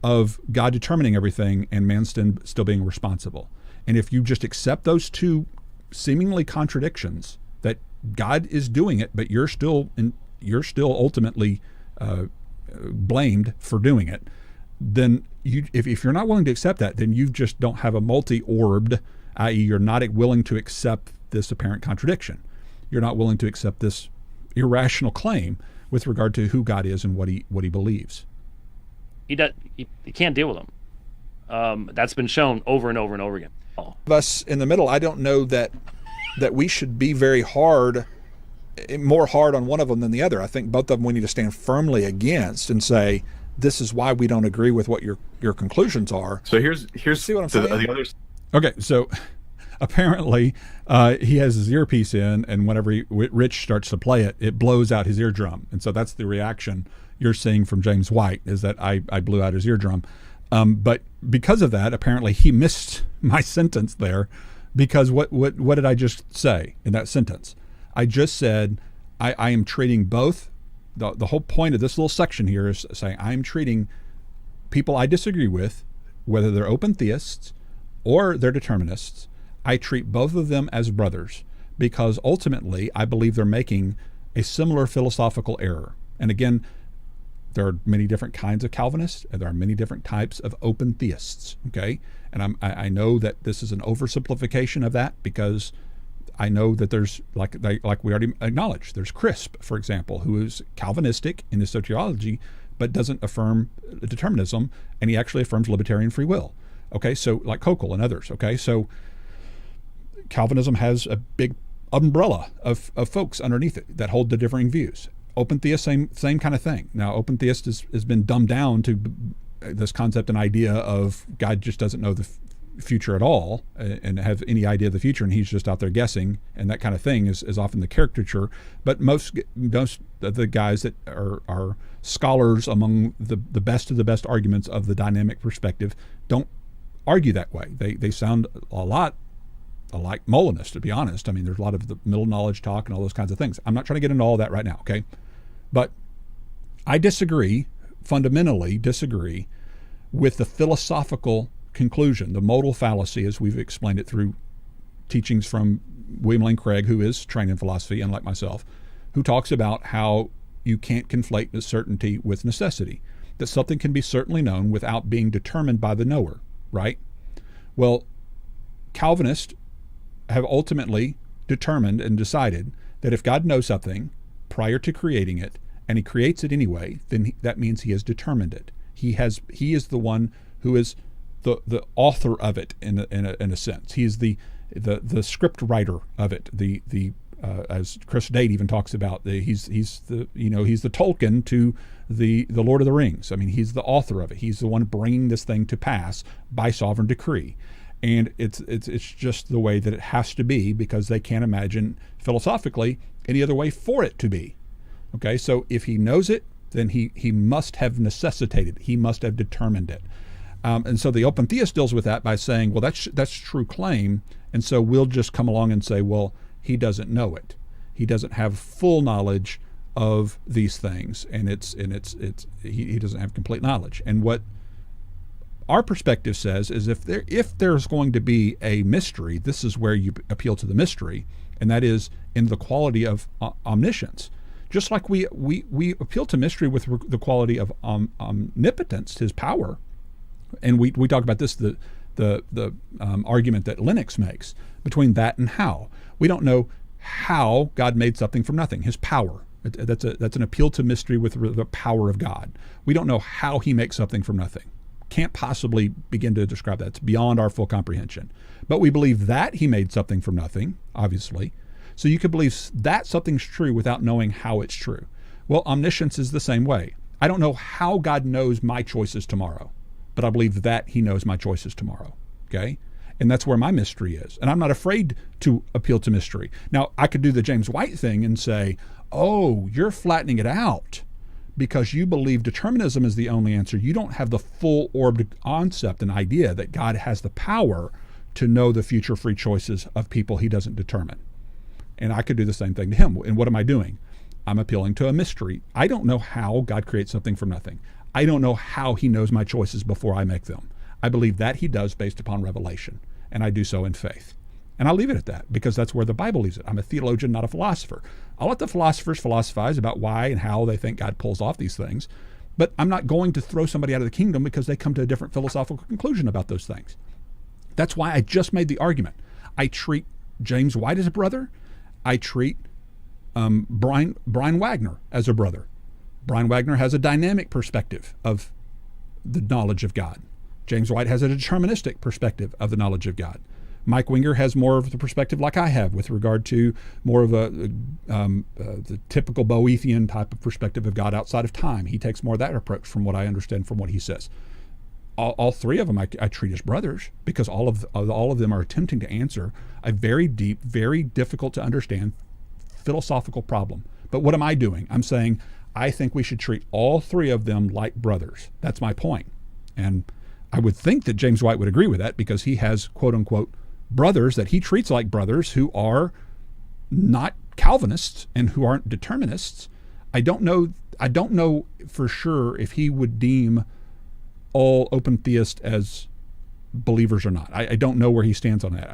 of God determining everything and man still being responsible. And if you just accept those two seemingly contradictions, that God is doing it, but you're still ultimately blamed for doing it, then if you're not willing to accept that, then you just don't have a multi-orbed, i.e. you're not willing to accept this apparent contradiction. You're not willing to accept this irrational claim with regard to who God is and what he believes. He can't deal with them. That's been shown over and over and over again. Us in the middle, I don't know that we should be very more hard on one of them than the other. I think both of them we need to stand firmly against and say, this is why we don't agree with what your conclusions are. So here's see what I'm saying? The others. Okay, so apparently he has his earpiece in, and whenever Rich starts to play it, it blows out his eardrum. And so that's the reaction you're seeing from James White, is that I blew out his eardrum. But because of that, apparently he missed my sentence there, because what did I just say in that sentence? I just said I am treating both. The whole point of this little section here is saying I'm treating people I disagree with, whether they're open theists or they're determinists. I treat both of them as brothers, because ultimately I believe they're making a similar philosophical error. And again, there are many different kinds of Calvinists, and there are many different types of open theists. Okay, and I know that this is an oversimplification of that, because I know that there's, like we already acknowledged, there's Crisp, for example, who is Calvinistic in his soteriology, but doesn't affirm determinism, and he actually affirms libertarian free will. Okay, so like Kokel and others. Okay, so Calvinism has a big umbrella of folks underneath it that hold the differing views. Open theist, same kind of thing. Now, open theist has been dumbed down to this concept and idea of God just doesn't know the future at all and have any idea of the future, and he's just out there guessing, and that kind of thing is often the caricature. But most of the guys that are scholars among the best of the best arguments of the dynamic perspective don't argue that way. They sound a lot like Molinists, to be honest. I mean, there's a lot of the middle knowledge talk and all those kinds of things. I'm not trying to get into all of that right now, okay? But I fundamentally disagree with the philosophical conclusion, the modal fallacy, as we've explained it through teachings from William Lane Craig, who is trained in philosophy, unlike myself, who talks about how you can't conflate certainty with necessity, that something can be certainly known without being determined by the knower, right? Well, Calvinists have ultimately determined and decided that if God knows something prior to creating it, and he creates it anyway, then that means he has determined it. He is the one who is the author of it in a sense. He is the script writer of it, the as Chris Date even talks about, he's the Tolkien to the Lord of the Rings. I mean, he's the author of it. He's the one bringing this thing to pass by sovereign decree, and it's just the way that it has to be, because they can't imagine philosophically any other way for it to be. Okay, so if he knows it, then he must have necessitated, he must have determined it. And so the open theist deals with that by saying, well, that's true claim, and so we'll just come along and say, well, he doesn't know it. He doesn't have full knowledge of these things, and he doesn't have complete knowledge. And what our perspective says is if there's going to be a mystery, this is where you appeal to the mystery, and that is in the quality of omniscience. Just like we appeal to mystery with the quality of omnipotence, his power, and we talk about this, the argument that Lennox makes between that and how. We don't know how God made something from nothing. His power. That's an appeal to mystery with the power of God. We don't know how he makes something from nothing. Can't possibly begin to describe that. It's beyond our full comprehension. But we believe that he made something from nothing, obviously. So you could believe that something's true without knowing how it's true. Well, omniscience is the same way. I don't know how God knows my choices tomorrow, but I believe that he knows my choices tomorrow. Okay? And that's where my mystery is. And I'm not afraid to appeal to mystery. Now, I could do the James White thing and say, oh, you're flattening it out because you believe determinism is the only answer. You don't have the full orbed concept and idea that God has the power to know the future free choices of people he doesn't determine. And I could do the same thing to him. And what am I doing? I'm appealing to a mystery. I don't know how God creates something from nothing. I don't know how he knows my choices before I make them. I believe that he does based upon revelation, and I do so in faith. And I'll leave it at that because that's where the Bible leaves it. I'm a theologian, not a philosopher. I'll let the philosophers philosophize about why and how they think God pulls off these things, but I'm not going to throw somebody out of the kingdom because they come to a different philosophical conclusion about those things. That's why I just made the argument. I treat James White as a brother. I treat Brian Wagner as a brother. Brian Wagner has a dynamic perspective of the knowledge of God. James White has a deterministic perspective of the knowledge of God. Mike Winger has more of the perspective like I have with regard to more of the typical Boethian type of perspective of God outside of time. He takes more of that approach from what I understand from what he says. All three of them I treat as brothers because all of them are attempting to answer a very deep, very difficult to understand philosophical problem. But what am I doing? I'm saying I think we should treat all three of them like brothers. That's my point. And I would think that James White would agree with that because he has, quote unquote, brothers that he treats like brothers who are not Calvinists and who aren't determinists. I don't know for sure if he would deem all open theists as believers or not. I don't know where he stands on that.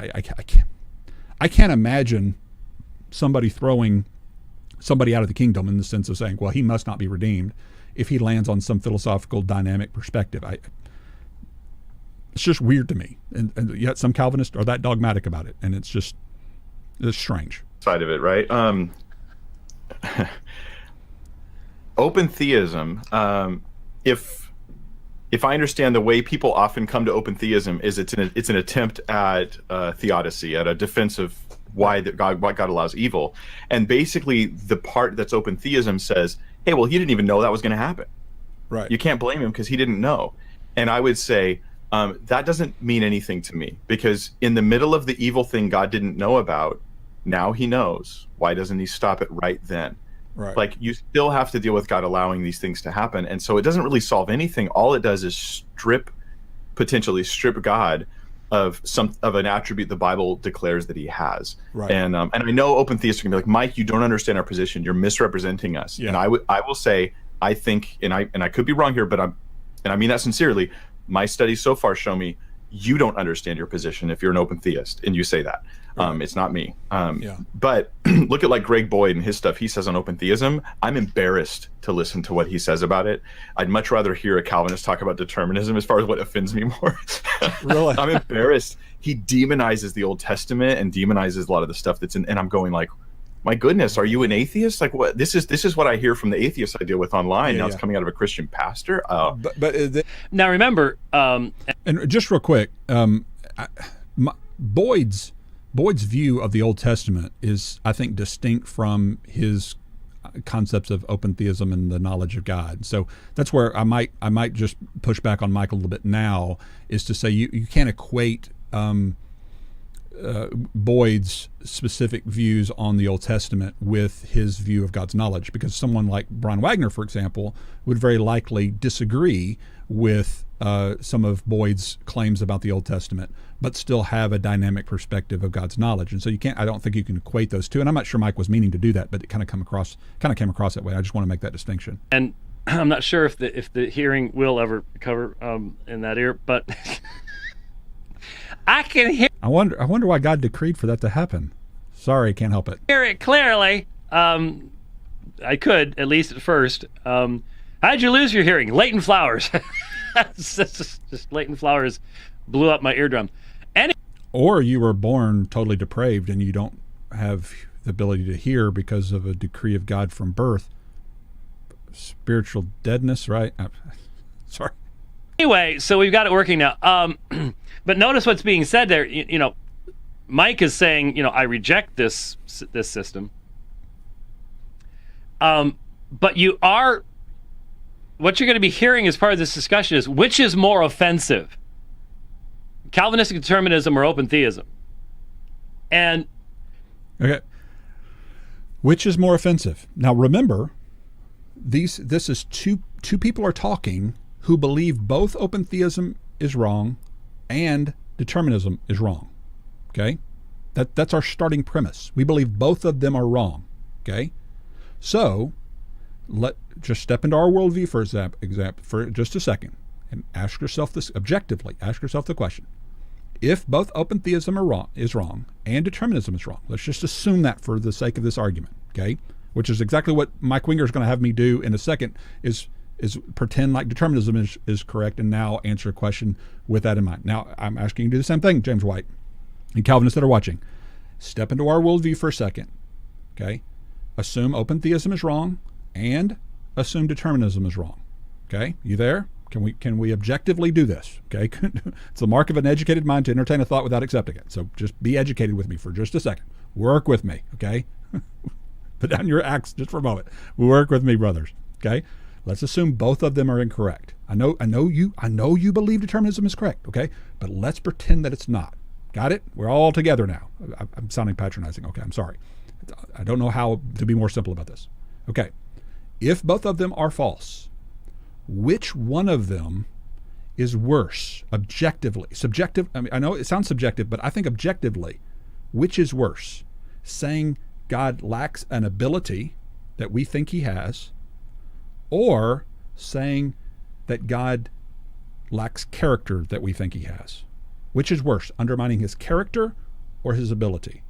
I can't imagine somebody throwing somebody out of the kingdom in the sense of saying, well, he must not be redeemed if he lands on some philosophical dynamic perspective. It's just weird to me. And yet some Calvinists are that dogmatic about it. And it's strange. Side of it, right? Open theism, if I understand the way people often come to open theism is it's an attempt at theodicy, at a defense of why God allows evil. And basically the part that's open theism says, hey, well, he didn't even know that was going to happen. Right. You can't blame him because he didn't know. And I would say that doesn't mean anything to me because in the middle of the evil thing God didn't know about, now he knows. Why doesn't he stop it right then? Right. Like you still have to deal with God allowing these things to happen. And so it doesn't really solve anything. All it does is potentially strip God of an attribute the Bible declares that he has. Right. And I know open theists are gonna be like, Mike, you don't understand our position. You're misrepresenting us. Yeah. And I will say, I think, and I could be wrong here, but I mean that sincerely. My studies so far show me you don't understand your position if you're an open theist and you say that. Right. It's not me. But look at like Greg Boyd and his stuff he says on open theism. I'm embarrassed to listen to what he says about it. I'd much rather hear a Calvinist talk about determinism as far as what offends me more. Really? I'm embarrassed. He demonizes the Old Testament and demonizes a lot of the stuff that's in, and I'm going like, my goodness, are you an atheist? Like what? This is what I hear from the atheists I deal with online. Now it's coming out of a Christian pastor. Now remember, and just real quick, Boyd's Boyd's view of the Old Testament is, I think, distinct from his concepts of open theism and the knowledge of God. So that's where I might just push back on Mike a little bit now, is to say you can't equate Boyd's specific views on the Old Testament with his view of God's knowledge, because someone like Brian Wagner, for example, would very likely disagree with some of Boyd's claims about the Old Testament, but still have a dynamic perspective of God's knowledge. And so I don't think you can equate those two. And I'm not sure Mike was meaning to do that, but it kind of came across that way. I just want to make that distinction. And I'm not sure if the hearing will ever cover in that ear, but I can I wonder why God decreed for that to happen. Sorry, can't help it. hear it clearly. I could, at least at first. How'd you lose your hearing? Latent flowers. just latent flowers blew up my eardrum. Or you were born totally depraved and you don't have the ability to hear because of a decree of God from birth. Spiritual deadness, right? Sorry. Anyway, so we've got it working now. But notice what's being said there. Mike is saying, I reject this system. But what you're going to be hearing as part of this discussion is, which is more offensive? Calvinistic determinism or open theism? And okay, which is more offensive? Now remember, this is two people are talking who believe both open theism is wrong and determinism is wrong. Okay, that's our starting premise. We believe both of them are wrong. Okay, so just step into our worldview for just a second and ask yourself this objectively. Ask yourself the question: if both open theism is wrong and determinism is wrong, let's just assume that for the sake of this argument, okay? Which is exactly what Mike Winger is going to have me do in a second, is pretend like determinism is correct and now answer a question with that in mind. Now, I'm asking you to do the same thing, James White and Calvinists that are watching. Step into our worldview for a second, okay? Assume open theism is wrong and assume determinism is wrong, okay? You there? Can we objectively do this? Okay, it's the mark of an educated mind to entertain a thought without accepting it. So just be educated with me for just a second. Work with me, okay? Put down your axe just for a moment. Work with me, brothers. Okay, let's assume both of them are incorrect. I know you believe determinism is correct. Okay, but let's pretend that it's not. Got it? We're all together now. I'm sounding patronizing. Okay, I'm sorry. I don't know how to be more simple about this. Okay, if both of them are false, which one of them is worse objectively? Subjective, I mean, I know it sounds subjective, but I think objectively, which is worse? Saying God lacks an ability that we think he has, or saying that God lacks character that we think he has? Which is worse, undermining his character or his ability?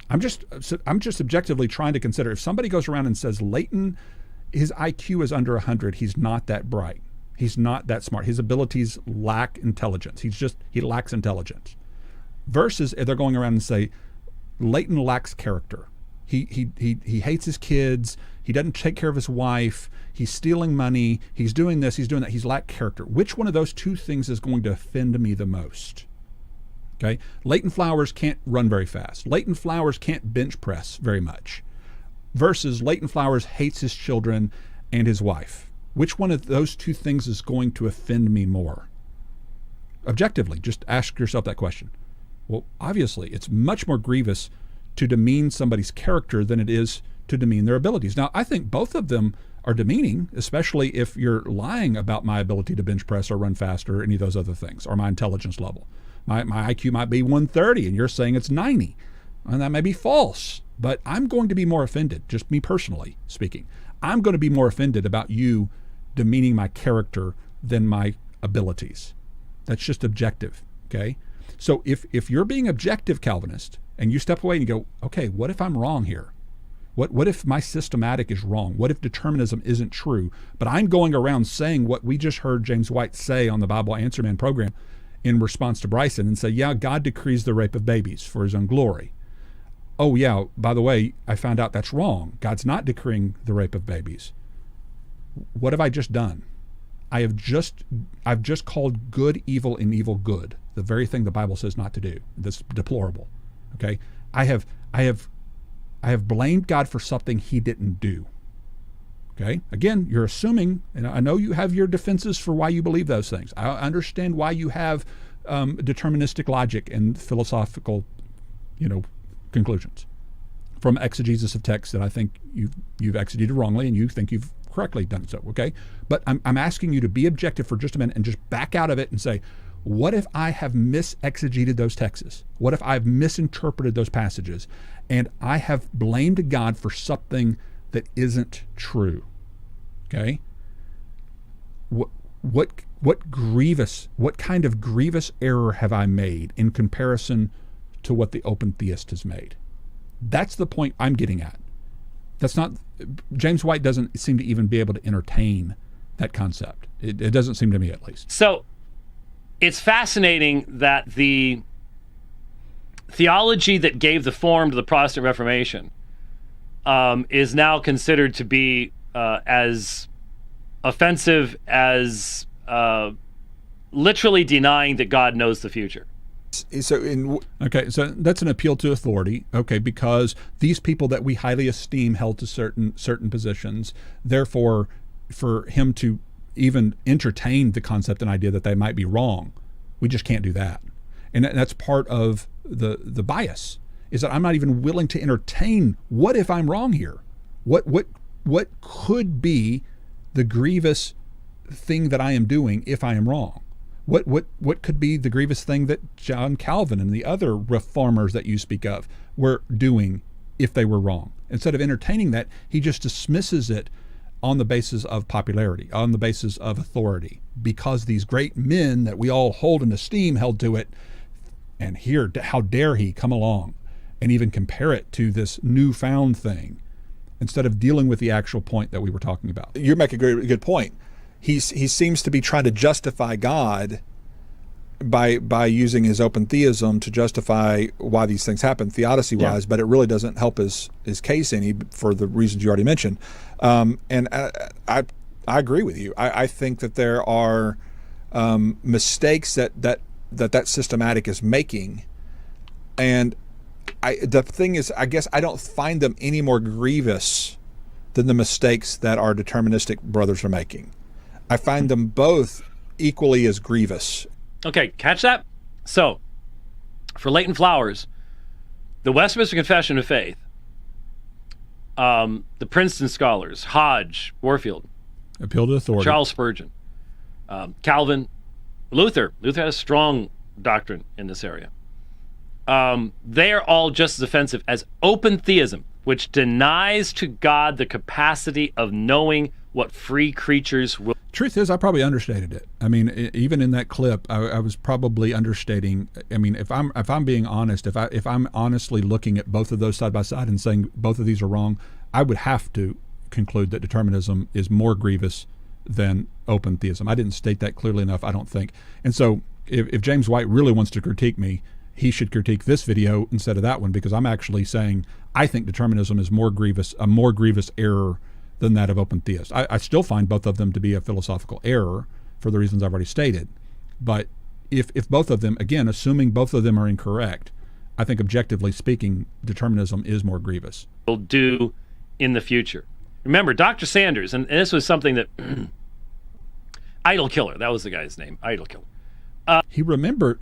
I'm just objectively trying to consider, if somebody goes around and says Leighton, his IQ is under 100, he's not that bright, he's not that smart, his abilities lack intelligence, he lacks intelligence, versus if they're going around and say Leighton lacks character, he hates his kids, he doesn't take care of his wife, he's stealing money, he's doing this, he's doing that, he's lacked character. Which one of those two things is going to offend me the most? Okay, Leighton Flowers can't run very fast, Leighton Flowers can't bench press very much, versus Leighton Flowers hates his children and his wife. Which one of those two things is going to offend me more? Objectively, just ask yourself that question. Well, obviously, it's much more grievous to demean somebody's character than it is to demean their abilities. Now, I think both of them are demeaning, especially if you're lying about my ability to bench press or run faster or any of those other things, or my intelligence level. My IQ might be 130 and you're saying it's 90. And that may be false, but I'm going to be more offended, just me personally speaking. I'm going to be more offended about you demeaning my character than my abilities. That's just objective, okay? So if you're being objective Calvinist and you step away and you go, okay, what if I'm wrong here? What if my systematic is wrong? What if determinism isn't true? But I'm going around saying what we just heard James White say on the Bible Answer Man program in response to Bryson and say, yeah, God decrees the rape of babies for his own glory. Oh yeah, by the way, I found out that's wrong. God's not decreeing the rape of babies. What have I just done? I've just called good evil and evil good, the very thing the Bible says not to do. That's deplorable. Okay, I have blamed God for something He didn't do. Okay, again, you're assuming, and I know you have your defenses for why you believe those things. I understand why you have deterministic logic and philosophical, conclusions from exegesis of text that I think you've exegeted wrongly, and you think you've correctly done so. Okay, but I'm asking you to be objective for just a minute and just back out of it and say, what if I have misexegeted those texts? What if I've misinterpreted those passages, and I have blamed God for something that isn't true? Okay, what kind of grievous error have I made in comparison to what the open theist has made? That's the point I'm getting at. That's not, James White doesn't seem to even be able to entertain that concept. It doesn't seem to me, at least. So it's fascinating that the theology that gave the form to the Protestant Reformation is now considered to be as offensive as literally denying that God knows the future. So that's an appeal to authority, because these people that we highly esteem held to certain positions. Therefore, for him to even entertain the concept and idea that they might be wrong, we just can't do that. And that's part of the bias, is that I'm not even willing to entertain, what if I'm wrong here? What could be the grievous thing that I am doing if I am wrong? What could be the grievous thing that John Calvin and the other reformers that you speak of were doing if they were wrong? Instead of entertaining that, he just dismisses it on the basis of popularity, on the basis of authority, because these great men that we all hold in esteem held to it. And here, how dare he come along and even compare it to this newfound thing, instead of dealing with the actual point that we were talking about. You make a good point. He seems to be trying to justify God by using his open theism to justify why these things happen theodicy-wise, but it really doesn't help his case any, for the reasons you already mentioned. And I agree with you. I think that there are mistakes that systematic is making, and the thing is, I guess I don't find them any more grievous than the mistakes that our deterministic brothers are making. I find them both equally as grievous. Okay, catch that? So, for Leighton Flowers, the Westminster Confession of Faith, the Princeton scholars, Hodge, Warfield, appeal to authority, Charles Spurgeon, Calvin, Luther. Luther had a strong doctrine in this area. They are all just as offensive as open theism, which denies to God the capacity of knowing what free creatures will. Truth is, I probably understated it. I mean, even in that clip, I was probably understating. I mean, if I'm being honest, if I'm honestly looking at both of those side by side and saying both of these are wrong, I would have to conclude that determinism is more grievous than open theism. I didn't state that clearly enough, I don't think. And so, if James White really wants to critique me, he should critique this video instead of that one, because I'm actually saying I think determinism is a more grievous error than that of open theists. I still find both of them to be a philosophical error for the reasons I've already stated. But if both of them, again, assuming both of them are incorrect, I think objectively speaking, determinism is more grievous. Will do in the future. Remember, Dr. Sanders, and this was something that Idol Killer, that was the guy's name, Idol Killer. He remembered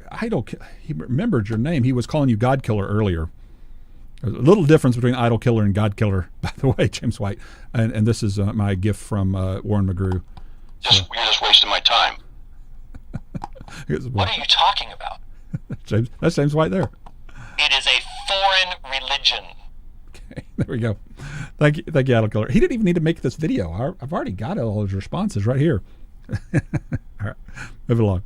your name. He was calling you God Killer earlier. There's a little difference between Idol Killer and God Killer, by the way, James White. And this is my gift from Warren McGrew. You're just wasting my time. What are you talking about? That's James White there. It is a foreign religion. Okay, there we go. Thank you, Idol Killer. He didn't even need to make this video. I've already got all his responses right here. All right, move it along.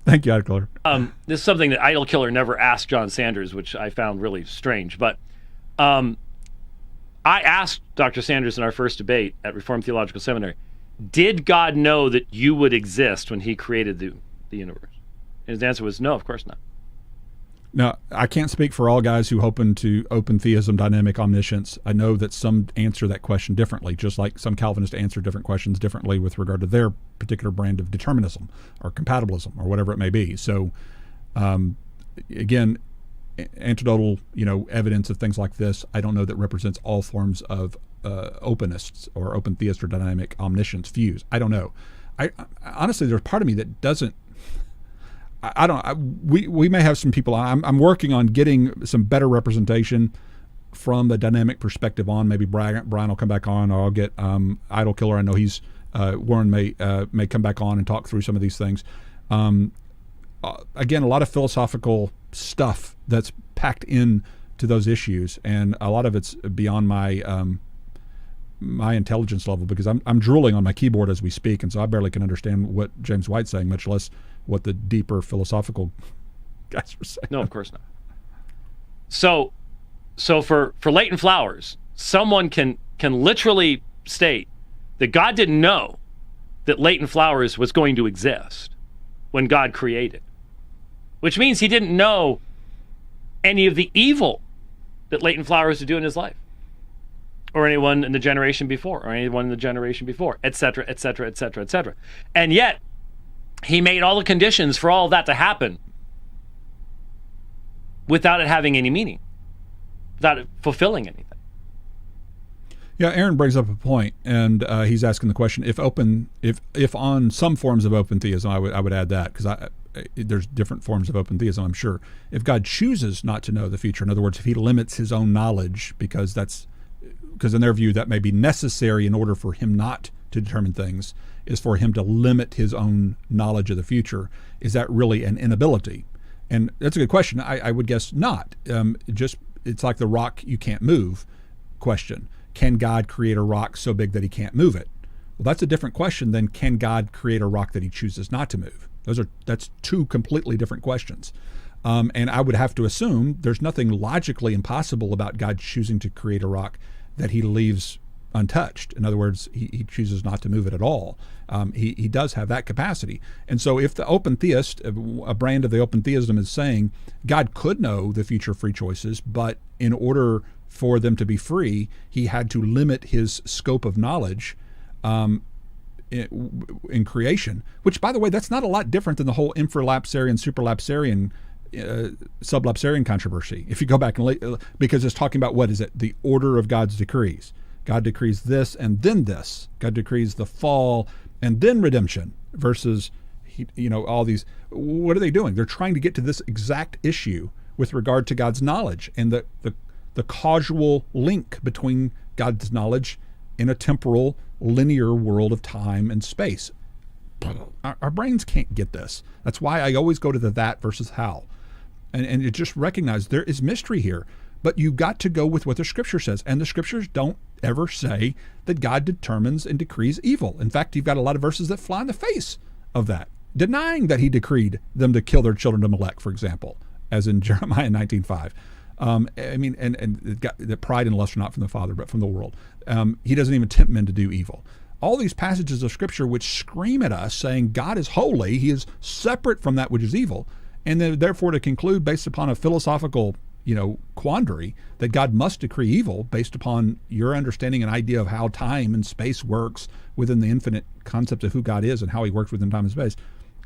Thank you, Idol Killer. This is something that Idol Killer never asked John Sanders, which I found really strange. But I asked Dr. Sanders in our first debate at Reformed Theological Seminary, did God know that you would exist when he created the universe? And his answer was no, of course not. Now, I can't speak for all guys who open to open theism, dynamic omniscience. I know that some answer that question differently, just like some Calvinists answer different questions differently with regard to their particular brand of determinism or compatibilism or whatever it may be. So, again, anecdotal, evidence of things like this, I don't know that represents all forms of openists or open theist or dynamic omniscience views. I don't know. I honestly, there's part of me that doesn't. We may have some people. I'm working on getting some better representation from the dynamic perspective on. Maybe Brian will come back on, or I'll get Idol Killer. I know he's Warren may come back on and talk through some of these things. Again, a lot of philosophical stuff that's packed in to those issues, and a lot of it's beyond my my intelligence level, because I'm drooling on my keyboard as we speak, and so I barely can understand what James White's saying, much less what the deeper philosophical guys were saying. No, of course not. So for Leighton Flowers, someone can literally state that God didn't know that Leighton Flowers was going to exist when God created, which means he didn't know any of the evil that Leighton Flowers would do in his life, or anyone in the generation before, or anyone in the generation before, etc., etc., etc., etc. And yet, he made all the conditions for all of that to happen without it having any meaning, without it fulfilling anything. Yeah, Aaron brings up a point, and he's asking the question: if on some forms of open theism, I would add that, because there's different forms of open theism, I'm sure. If God chooses not to know the future, in other words, if he limits his own knowledge, because in their view that may be necessary in order for him not to determine things, is for him to limit his own knowledge of the future, is that really an inability? And that's a good question. I would guess not. It's like the rock you can't move question. Can God create a rock so big that he can't move it? Well, that's a different question than can God create a rock that he chooses not to move? That's two completely different questions. And I would have to assume there's nothing logically impossible about God choosing to create a rock that he leaves untouched. In other words, he chooses not to move it at all. He does have that capacity. And so if the open theist, a brand of the open theism, is saying God could know the future free choices, but in order for them to be free, he had to limit his scope of knowledge in creation, which, by the way, that's not a lot different than the whole infralapsarian, supralapsarian, sublapsarian controversy. If you go back and because it's talking about, what is it? The order of God's decrees. God decrees this and then this. God decrees the fall and then redemption, versus, all these. What are they doing? They're trying to get to this exact issue with regard to God's knowledge and the causal link between God's knowledge in a temporal, linear world of time and space. Our brains can't get this. That's why I always go to the that versus how. And you just recognize there is mystery here. But you've got to go with what the Scripture says. And the Scriptures don't ever say that God determines and decrees evil. In fact, you've got a lot of verses that fly in the face of that, denying that he decreed them to kill their children to Molech, for example, as in Jeremiah 19:5. The pride and lust are not from the Father, but from the world. He doesn't even tempt men to do evil. All these passages of Scripture which scream at us saying God is holy, he is separate from that which is evil, and then therefore to conclude based upon a philosophical quandary that God must decree evil based upon your understanding and idea of how time and space works within the infinite concept of who God is and how he works within time and space.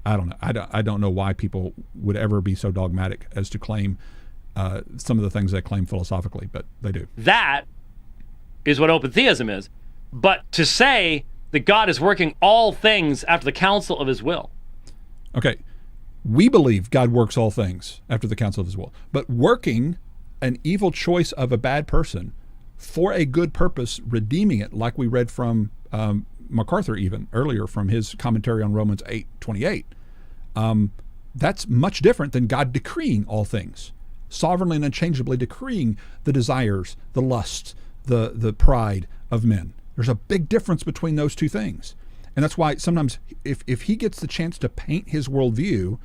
I don't know. I don't know why people would ever be so dogmatic as to claim some of the things they claim philosophically, but they do. That is what open theism is. But to say that God is working all things after the counsel of his will. Okay. We believe God works all things after the counsel of his will. But working an evil choice of a bad person for a good purpose, redeeming it, like we read from MacArthur even earlier from his commentary on Romans 8:28, that's much different than God decreeing all things, sovereignly and unchangeably decreeing the desires, the lusts, the pride of men. There's a big difference between those two things. And that's why sometimes if he gets the chance to paint his worldview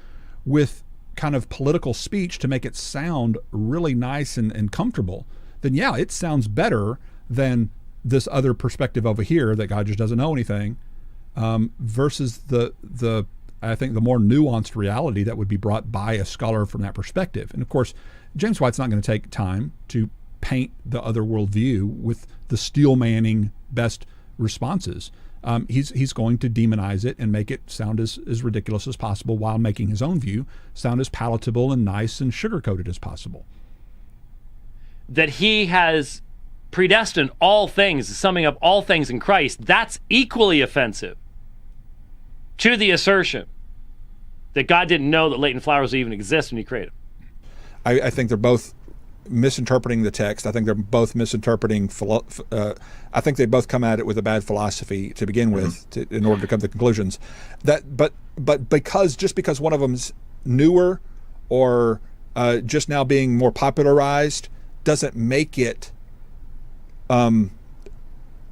with kind of political speech to make it sound really nice and comfortable, then yeah, it sounds better than this other perspective over here that God just doesn't know anything, versus the I think the more nuanced reality that would be brought by a scholar from that perspective. And of course, James White's not going to take time to paint the other worldview with the steel manning best responses. he's going to demonize it and make it sound as ridiculous as possible, while making his own view sound as palatable and nice and sugar-coated as possible. That he has predestined all things, summing up all things in Christ, that's equally offensive to the assertion that God didn't know that latent flowers even exist when he created them. I think they're both misinterpreting the text. I think they're both misinterpreting. I think they both come at it with a bad philosophy to begin with, in order to come to conclusions. But because one of them's newer or just now being more popularized doesn't make it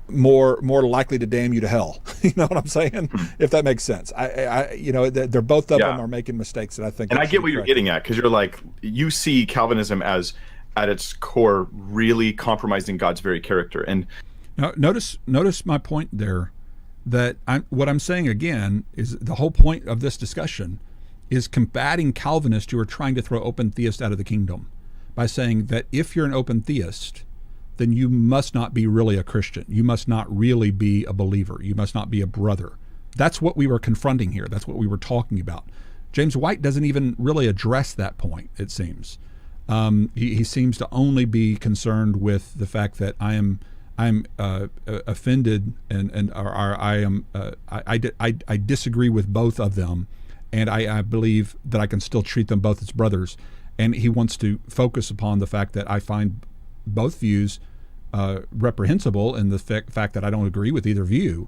more likely to damn you to hell. You know what I'm saying? If that makes sense. They're both of them are making mistakes that I think. And I get what you're getting at, because you're like, you see Calvinism as at its core really compromising God's very character. And now, notice my point there, that what I'm saying again is the whole point of this discussion is combating Calvinists who are trying to throw open theists out of the kingdom by saying that if you're an open theist, then you must not be really a Christian. You must not really be a believer. You must not be a brother. That's what we were confronting here. That's what we were talking about. James White doesn't even really address that point, it seems. He seems to only be concerned with the fact that I'm offended I disagree with both of them, and I believe that I can still treat them both as brothers. And he wants to focus upon the fact that I find both views reprehensible in the fact that I don't agree with either view.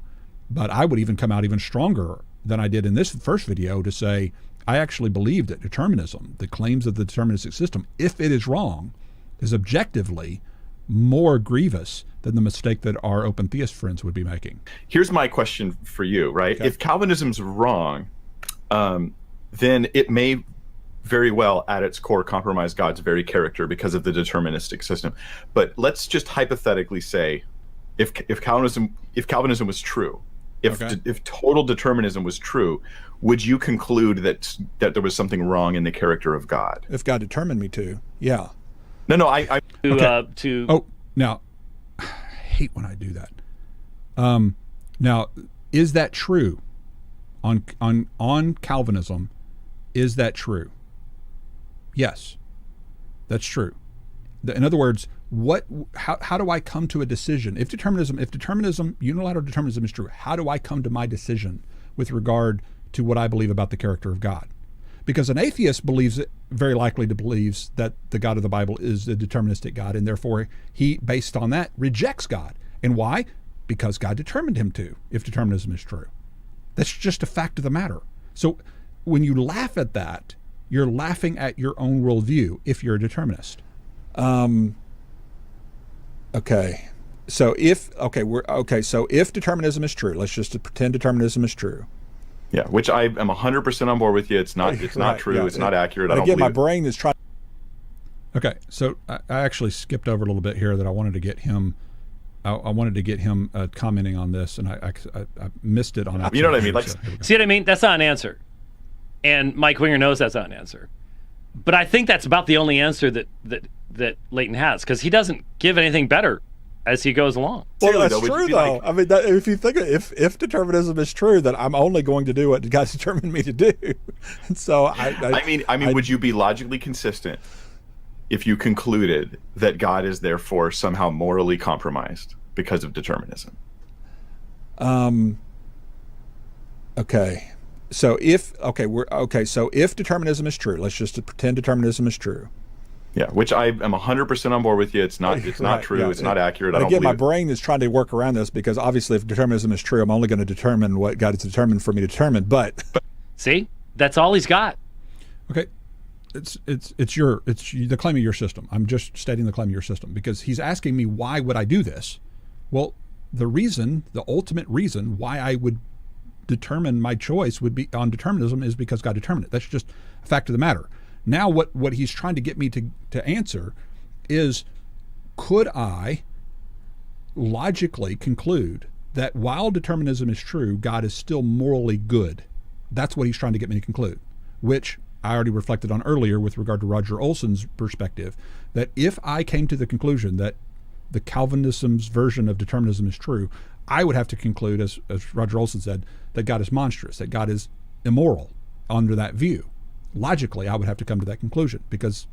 But I would even come out even stronger than I did in this first video to say I actually believe that determinism, the claims of the deterministic system, if it is wrong, is objectively more grievous than the mistake that our open theist friends would be making. Here's my question for you, right? Okay. If Calvinism's wrong, then it may very well at its core compromise God's very character because of the deterministic system. But let's just hypothetically say if Calvinism was true, if total determinism was true, would you conclude that there was something wrong in the character of God? If God determined me to, yeah. No, now I hate when I do that. Now, is that true on Calvinism? Is that true? Yes, that's true. In other words, how do I come to a decision? If determinism, unilateral determinism is true, how do I come to my decision with regard to what I believe about the character of God? Because an atheist very likely believes that the God of the Bible is a deterministic God, and therefore he, based on that, rejects God. And why? Because God determined him to, if determinism is true. That's just a fact of the matter. So when you laugh at that, you're laughing at your own worldview if you're a determinist. Okay. So if determinism is true, let's just pretend determinism is true. Yeah, which I am 100% on board with you. It's not true. Yeah, it's not accurate. I don't again, believe my brain is trying. Okay, so I actually skipped over a little bit here that I wanted to get him. I wanted to get him commenting on this, and I missed it on. You know what I mean? Like, see what I mean? That's not an answer. And Mike Winger knows that's not an answer. But I think that's about the only answer that Leighton has, because he doesn't give anything better as he goes along. Well, that's true, though. I mean, if you think if determinism is true, then I'm only going to do what God determined me to do. And so I mean, would you be logically consistent if you concluded that God is therefore somehow morally compromised because of determinism? Okay. So if determinism is true, let's just pretend determinism is true. Yeah, which I am 100% on board with you. It's not true. Yeah, it's not accurate. I don't believe my brain is trying to work around this, because obviously if determinism is true, I'm only going to determine what God has determined for me to determine. But see, that's all he's got. Okay, it's the claim of your system. I'm just stating the claim of your system, because he's asking me why would I do this. Well, the ultimate reason why I would determine my choice would be on determinism is because God determined it. That's just a fact of the matter. Now what he's trying to get me to answer is, could I logically conclude that while determinism is true, God is still morally good? That's what he's trying to get me to conclude, which I already reflected on earlier with regard to Roger Olson's perspective, that if I came to the conclusion that the Calvinism's version of determinism is true, I would have to conclude, as Roger Olson said, that God is monstrous, that God is immoral under that view. Logically, I would have to come to that conclusion because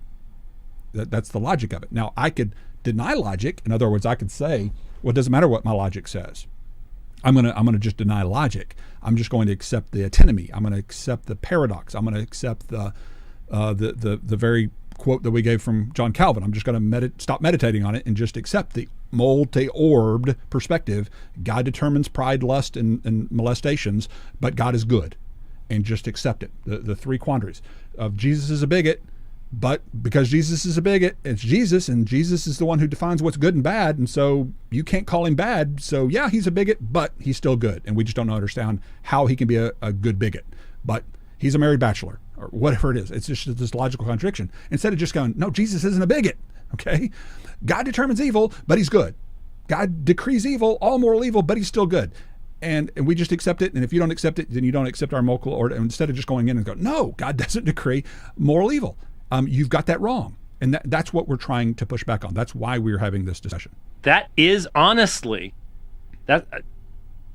that's the logic of it. Now, I could deny logic. In other words, I could say, well, it doesn't matter what my logic says. I'm gonna just deny logic. I'm just going to accept the antinomy. I'm going to accept the paradox. I'm going to accept the very quote that we gave from John Calvin. I'm just going to stop meditating on it and just accept the multi-orbed perspective. God determines pride, lust, and molestations, but God is good, and just accept it. The three quandaries of Jesus is a bigot, but because Jesus is a bigot, it's Jesus, and Jesus is the one who defines what's good and bad, and so you can't call him bad. So yeah, he's a bigot, but he's still good, and we just don't understand how he can be a good bigot. But he's a married bachelor, or whatever it is. It's just this logical contradiction. Instead of just going, no, Jesus isn't a bigot, okay? God determines evil, but he's good. God decrees evil, all moral evil, but he's still good. And we just accept it, and if you don't accept it, then you don't accept our moral order. And instead of just going in and go, no, God doesn't decree moral evil. You've got that wrong. And that's what we're trying to push back on. That's why we're having this discussion. That is honestly, a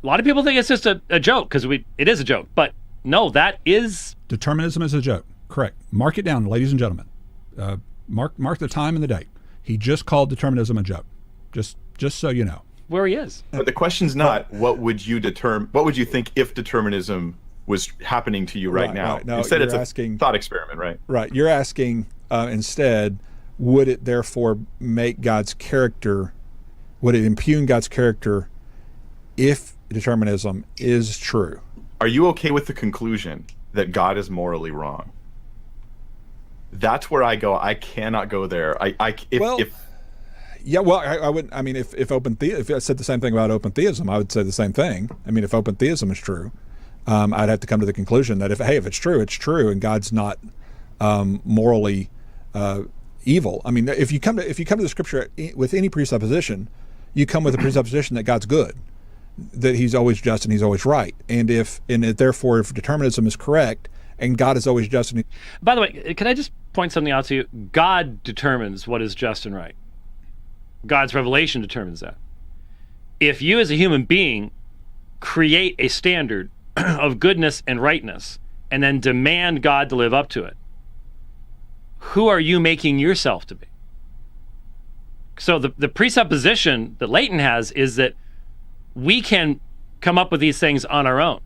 lot of people think it's just a joke, because it is a joke. But no, that is... Determinism is a joke. Correct. Mark it down, ladies and gentlemen. Mark the time and the date. He just called determinism a joke. Just so you know. Where he is. But the question's not what would you think if determinism was happening to you right now? Right. No, instead, it's asking, a thought experiment, right? Right. You're asking instead, would it therefore make God's character, would it impugn God's character if determinism is true? Are you okay with the conclusion that God is morally wrong? That's where I go. I cannot go there. Yeah, well, I would. I mean, if I said the same thing about open theism, I would say the same thing. I mean, if open theism is true, I'd have to come to the conclusion that if it's true, it's true, and God's not morally evil. I mean, if you come to the scripture with any presupposition, you come with a presupposition that God's good, that He's always just and He's always right, therefore, if determinism is correct and God is always just. By the way, can I just point something out to you? God determines what is just and right. God's revelation determines that. If you as a human being create a standard of goodness and rightness and then demand God to live up to it, who are you making yourself to be? So the presupposition that Leighton has is that we can come up with these things on our own.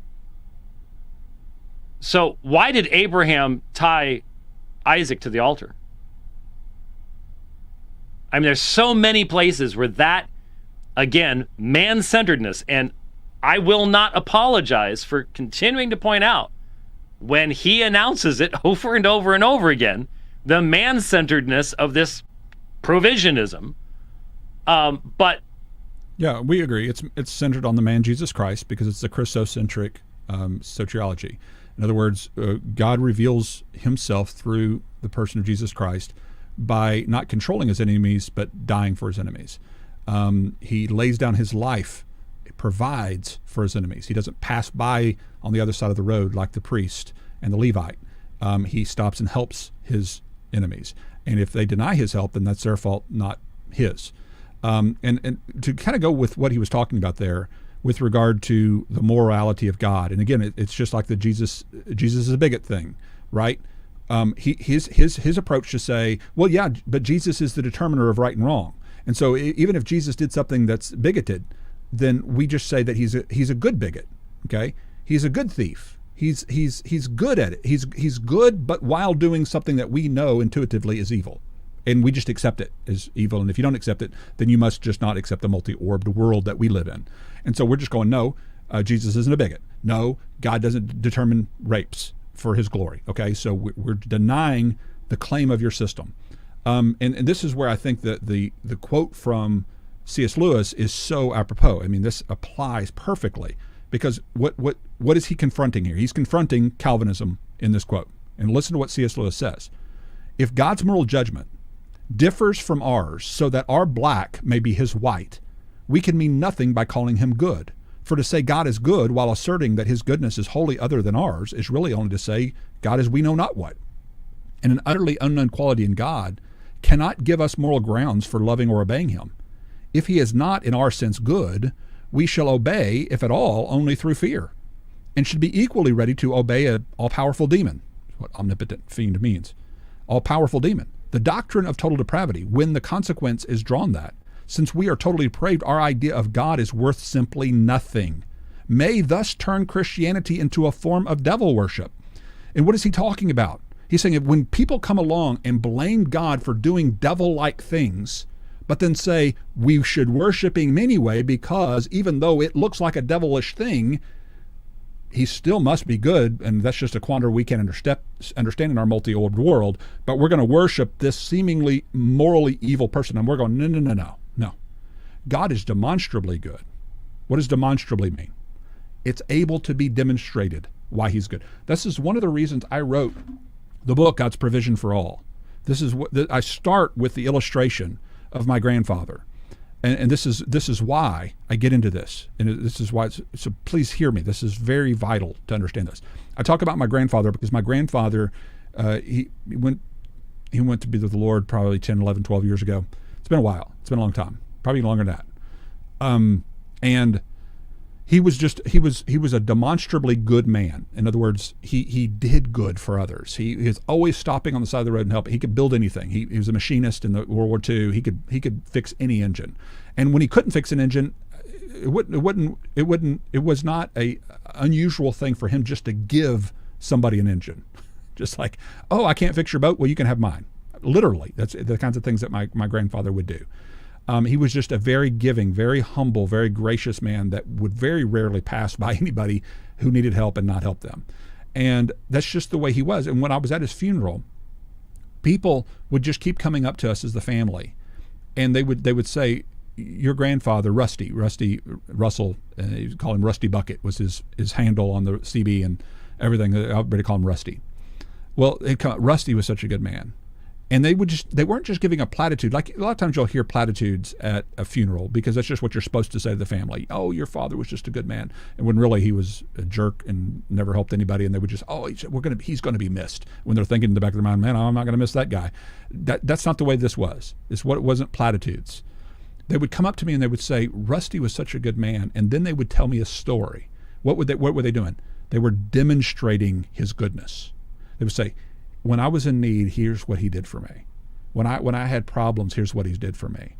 So why did Abraham tie Isaac to the altar? I mean, there's so many places where that, again, man-centeredness, and I will not apologize for continuing to point out when he announces it over and over and over again, the man-centeredness of this provisionism. But yeah, we agree. It's centered on the man Jesus Christ because it's the Christocentric soteriology. In other words, God reveals himself through the person of Jesus Christ by not controlling his enemies, but dying for his enemies. He lays down his life, provides for his enemies. He doesn't pass by on the other side of the road like the priest and the Levite. He stops and helps his enemies. And if they deny his help, then that's their fault, not his. And to kind of go with what he was talking about there with regard to the morality of God. And again, it's just like the Jesus is a bigot thing, right? His approach to say, well, yeah, but Jesus is the determiner of right and wrong. And so even if Jesus did something that's bigoted, then we just say that he's a good bigot. Okay, he's a good thief. He's good at it. He's good, but while doing something that we know intuitively is evil, and we just accept it as evil. And if you don't accept it, then you must just not accept the multi-orbed world that we live in. And so we're just going, no, Jesus isn't a bigot. No, God doesn't determine rapes for his glory. Okay, so we're denying the claim of your system. And this is where I think that the quote from C.S. Lewis is so apropos. I mean, this applies perfectly because what is he confronting here? He's confronting Calvinism in this quote. And listen to what C.S. Lewis says. If God's moral judgment differs from ours so that our black may be his white, we can mean nothing by calling him good. For to say God is good while asserting that his goodness is wholly other than ours is really only to say God is we know not what. And an utterly unknown quality in God cannot give us moral grounds for loving or obeying him. If he is not in our sense good, we shall obey, if at all, only through fear, and should be equally ready to obey an all-powerful demon. That's what omnipotent fiend means. All-powerful demon. The doctrine of total depravity, when the consequence is drawn that, since we are totally depraved, our idea of God is worth simply nothing, may thus turn Christianity into a form of devil worship. And what is he talking about? He's saying that when people come along and blame God for doing devil-like things, but then say we should worship him anyway because even though it looks like a devilish thing, he still must be good, and that's just a quandary we can't understand in our multi-orbed world, but we're going to worship this seemingly morally evil person. And we're going, no. God is demonstrably good. What does demonstrably mean? It's able to be demonstrated why he's good. This is one of the reasons I wrote the book, God's Provision for All. This is what I start with the illustration of my grandfather. And this is why I get into this, and this is why. So please hear me. This is very vital to understand this. I talk about my grandfather because my grandfather, he went to be with the Lord probably 10, 11, 12 years ago. It's been a while. It's been a long time, probably longer than that. And he was a demonstrably good man. In other words, he did good for others. He was always stopping on the side of the road and helping. He could build anything. He was a machinist in the World War II. He could fix any engine. And when he couldn't fix an engine, it was not a unusual thing for him just to give somebody an engine. Just like, oh, I can't fix your boat. Well, you can have mine. Literally, that's the kinds of things that my grandfather would do. He was just a very giving, very humble, very gracious man that would very rarely pass by anybody who needed help and not help them. And that's just the way he was. And when I was at his funeral, people would just keep coming up to us as the family, and they would say, your grandfather, Rusty Russell, you call him Rusty Bucket, was his handle on the CB and everything. Everybody called him Rusty. Well, Rusty was such a good man. And they weren't just giving a platitude. Like a lot of times you'll hear platitudes at a funeral because that's just what you're supposed to say to the family. Oh, your father was just a good man. And when really he was a jerk and never helped anybody. And they would just, oh, he's going to be missed. When they're thinking in the back of their mind, man, I'm not going to miss that guy. That's not the way this was. It wasn't platitudes. They would come up to me and they would say, Rusty was such a good man. And then they would tell me a story. What were they doing? They were demonstrating his goodness. They would say, when I was in need, here's what he did for me. When I had problems, here's what he did for me.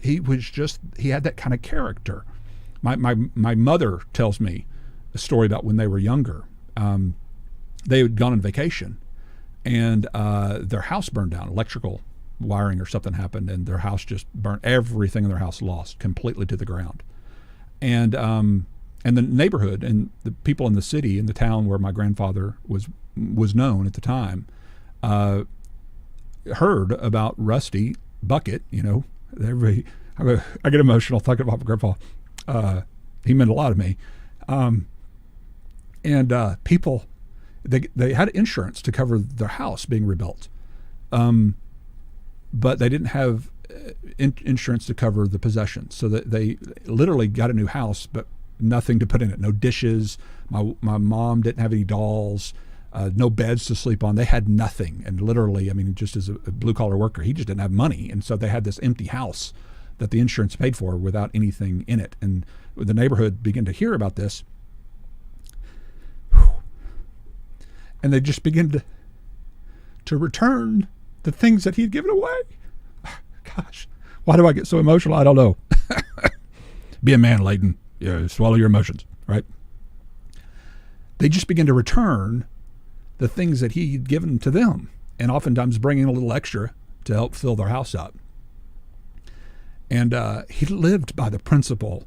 He had that kind of character. My mother tells me a story about when they were younger. They had gone on vacation, and their house burned down. Electrical wiring or something happened, and their house just burnt. Everything in their house lost completely to the ground. And the neighborhood and the people in the city, in the town where my grandfather was known at the time, heard about Rusty Bucket. You know, I get emotional thinking about my grandpa. He meant a lot to me. And people, they had insurance to cover their house being rebuilt, but they didn't have insurance to cover the possessions. So that they literally got a new house, but nothing to put in it. No dishes. My mom didn't have any dolls. No beds to sleep on. They had nothing. And literally, I mean, just as a blue-collar worker, he just didn't have money. And so they had this empty house that the insurance paid for without anything in it. And the neighborhood began to hear about this. And they just began to return the things that he'd given away. Gosh, why do I get so emotional? I don't know. Be a man, Leighton. Yeah, swallow your emotions, right? They just began to return the things that he'd given to them, and oftentimes bringing a little extra to help fill their house up. And he lived by the principle,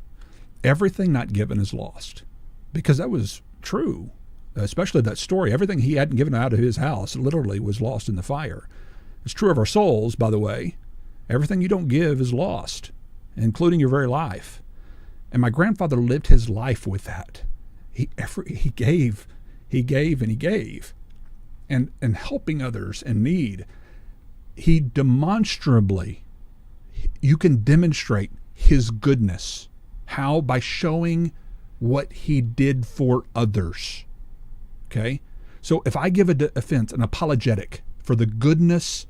everything not given is lost, because that was true, especially that story. Everything he hadn't given out of his house literally was lost in the fire. It's true of our souls, by the way. Everything you don't give is lost, including your very life. And my grandfather lived his life with that. He gave, and he gave. And helping others in need, he demonstrably, you can demonstrate his goodness. How? By showing what he did for others. Okay? So if I give a defense, an apologetic for the goodness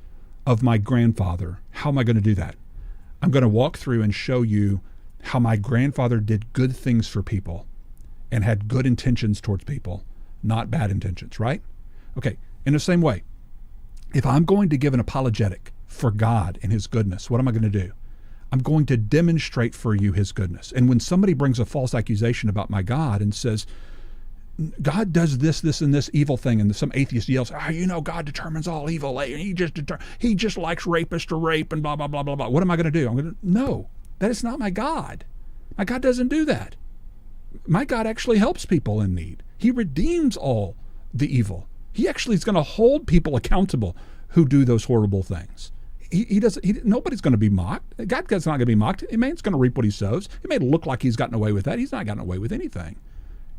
of my grandfather, how am I going to do that? I'm going to walk through and show you how my grandfather did good things for people and had good intentions towards people, not bad intentions, right? Okay, in the same way, if I'm going to give an apologetic for God and his goodness, what am I going to do? I'm going to demonstrate for you his goodness. And when somebody brings a false accusation about my God and says, God does this, this, and this evil thing, and some atheist yells, God determines all evil. He just likes rapists to rape and blah, blah, blah, blah, blah. What am I going to do? No, that is not my God. My God doesn't do that. My God actually helps people in need. He redeems all the evil. He actually is going to hold people accountable who do those horrible things. Nobody's going to be mocked. God's not going to be mocked. A man's going to reap what he sows. It may look like he's gotten away with that. He's not gotten away with anything.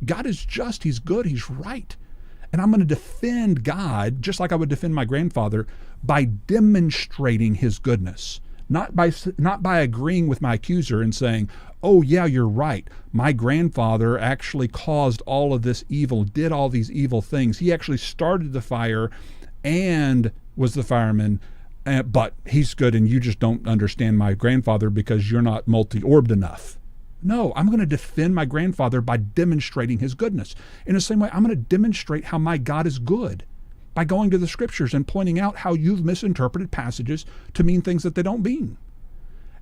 God is just. He's good. He's right. And I'm going to defend God just like I would defend my grandfather by demonstrating his goodness, not by agreeing with my accuser and saying, oh, yeah, you're right. My grandfather actually caused all of this evil, did all these evil things. He actually started the fire and was the fireman, but he's good and you just don't understand my grandfather because you're not multi-orbed enough. No, I'm going to defend my grandfather by demonstrating his goodness. In the same way, I'm going to demonstrate how my God is good by going to the scriptures and pointing out how you've misinterpreted passages to mean things that they don't mean.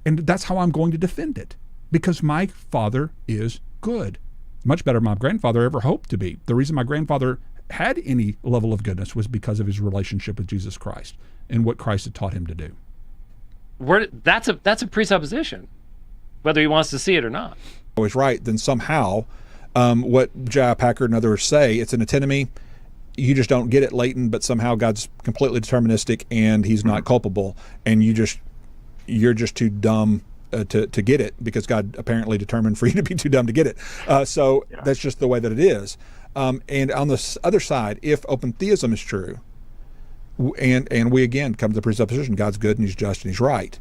And that's how I'm going to defend it, because my father is good. Much better than my grandfather ever hoped to be. The reason my grandfather had any level of goodness was because of his relationship with Jesus Christ and what Christ had taught him to do. That's a presupposition, whether he wants to see it or not. Always right, then somehow what J.I. Packard and others say, it's an antinomy. You just don't get it, Leighton, but somehow God's completely deterministic and he's not culpable, and you're just too dumb to get it, because God apparently determined for you to be too dumb to get it. That's just the way that it is. And on the other side, if open theism is true, and we again come to the presupposition God's good and he's just and he's right,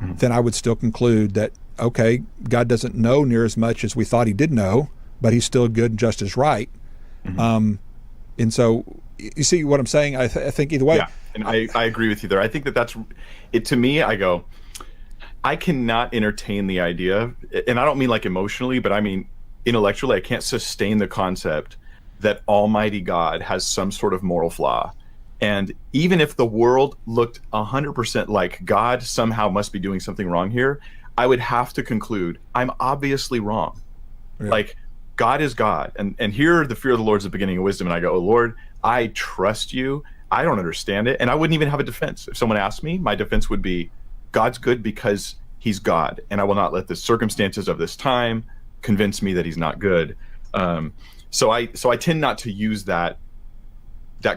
then I would still conclude that, okay, God doesn't know near as much as we thought he did know, but he's still good and just as right. And so you see what I'm saying? I think either way. Yeah, and I agree with you there. I think that's it. To me, I go, I cannot entertain the idea, and I don't mean like emotionally, but I mean intellectually, I can't sustain the concept that Almighty God has some sort of moral flaw. And even if the world looked 100% like God somehow must be doing something wrong here, I would have to conclude I'm obviously wrong. Yeah. Like, God is God. And here the fear of the Lord is the beginning of wisdom. And I go, oh, Lord, I trust you. I don't understand it. And I wouldn't even have a defense. If someone asked me, my defense would be, God's good because he's God. And I will not let the circumstances of this time convince me that he's not good. So I tend not to use that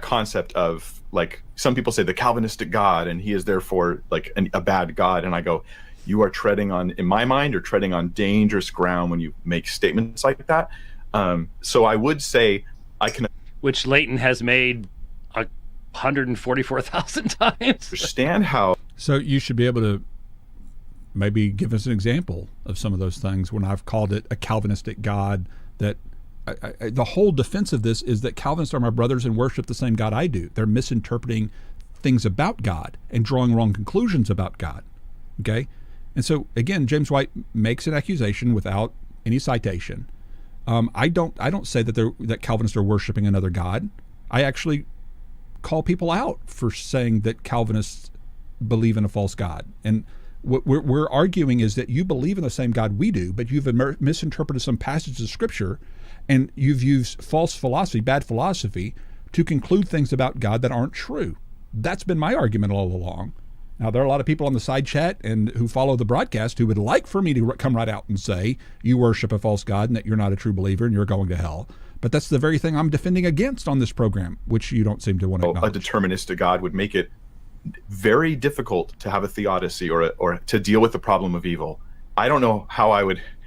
concept of, like, some people say the Calvinistic God and he is therefore like a bad God. And I go, you are treading on, in my mind, or treading on dangerous ground when you make statements like that. So I would say I can, which Leighton has made 144,000 times. Understand how. So you should be able to maybe give us an example of some of those things when I've called it a Calvinistic God. That the whole defense of this is that Calvinists are my brothers and worship the same God I do. They're misinterpreting things about God and drawing wrong conclusions about God. Okay? And so again, James White makes an accusation without any citation. I don't say that Calvinists are worshiping another God. I actually call people out for saying that Calvinists believe in a false God. And what we're arguing is that you believe in the same God we do, but you've misinterpreted some passages of Scripture, and you've used false philosophy, bad philosophy, to conclude things about God that aren't true. That's been my argument all along. Now, there are a lot of people on the side chat and who follow the broadcast who would like for me to come right out and say you worship a false God and that you're not a true believer and you're going to hell. But that's the very thing I'm defending against on this program, which you don't seem to want to acknowledge. A deterministic God would make it very difficult to have a theodicy or to deal with the problem of evil. I don't know how I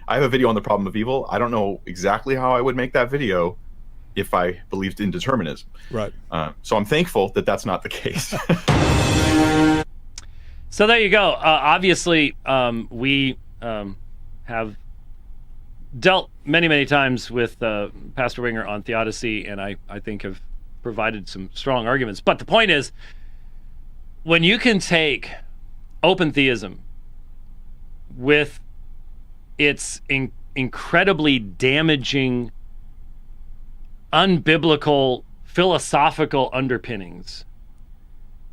have a video on the problem of evil. I don't know exactly how I would make that video if I believed in determinism. Right. So I'm thankful that that's not the case. So there you go. Obviously, we have dealt many times with Pastor Winger on theodicy, and I think have provided some strong arguments. But the point is, when you can take open theism with its incredibly damaging, unbiblical, philosophical underpinnings,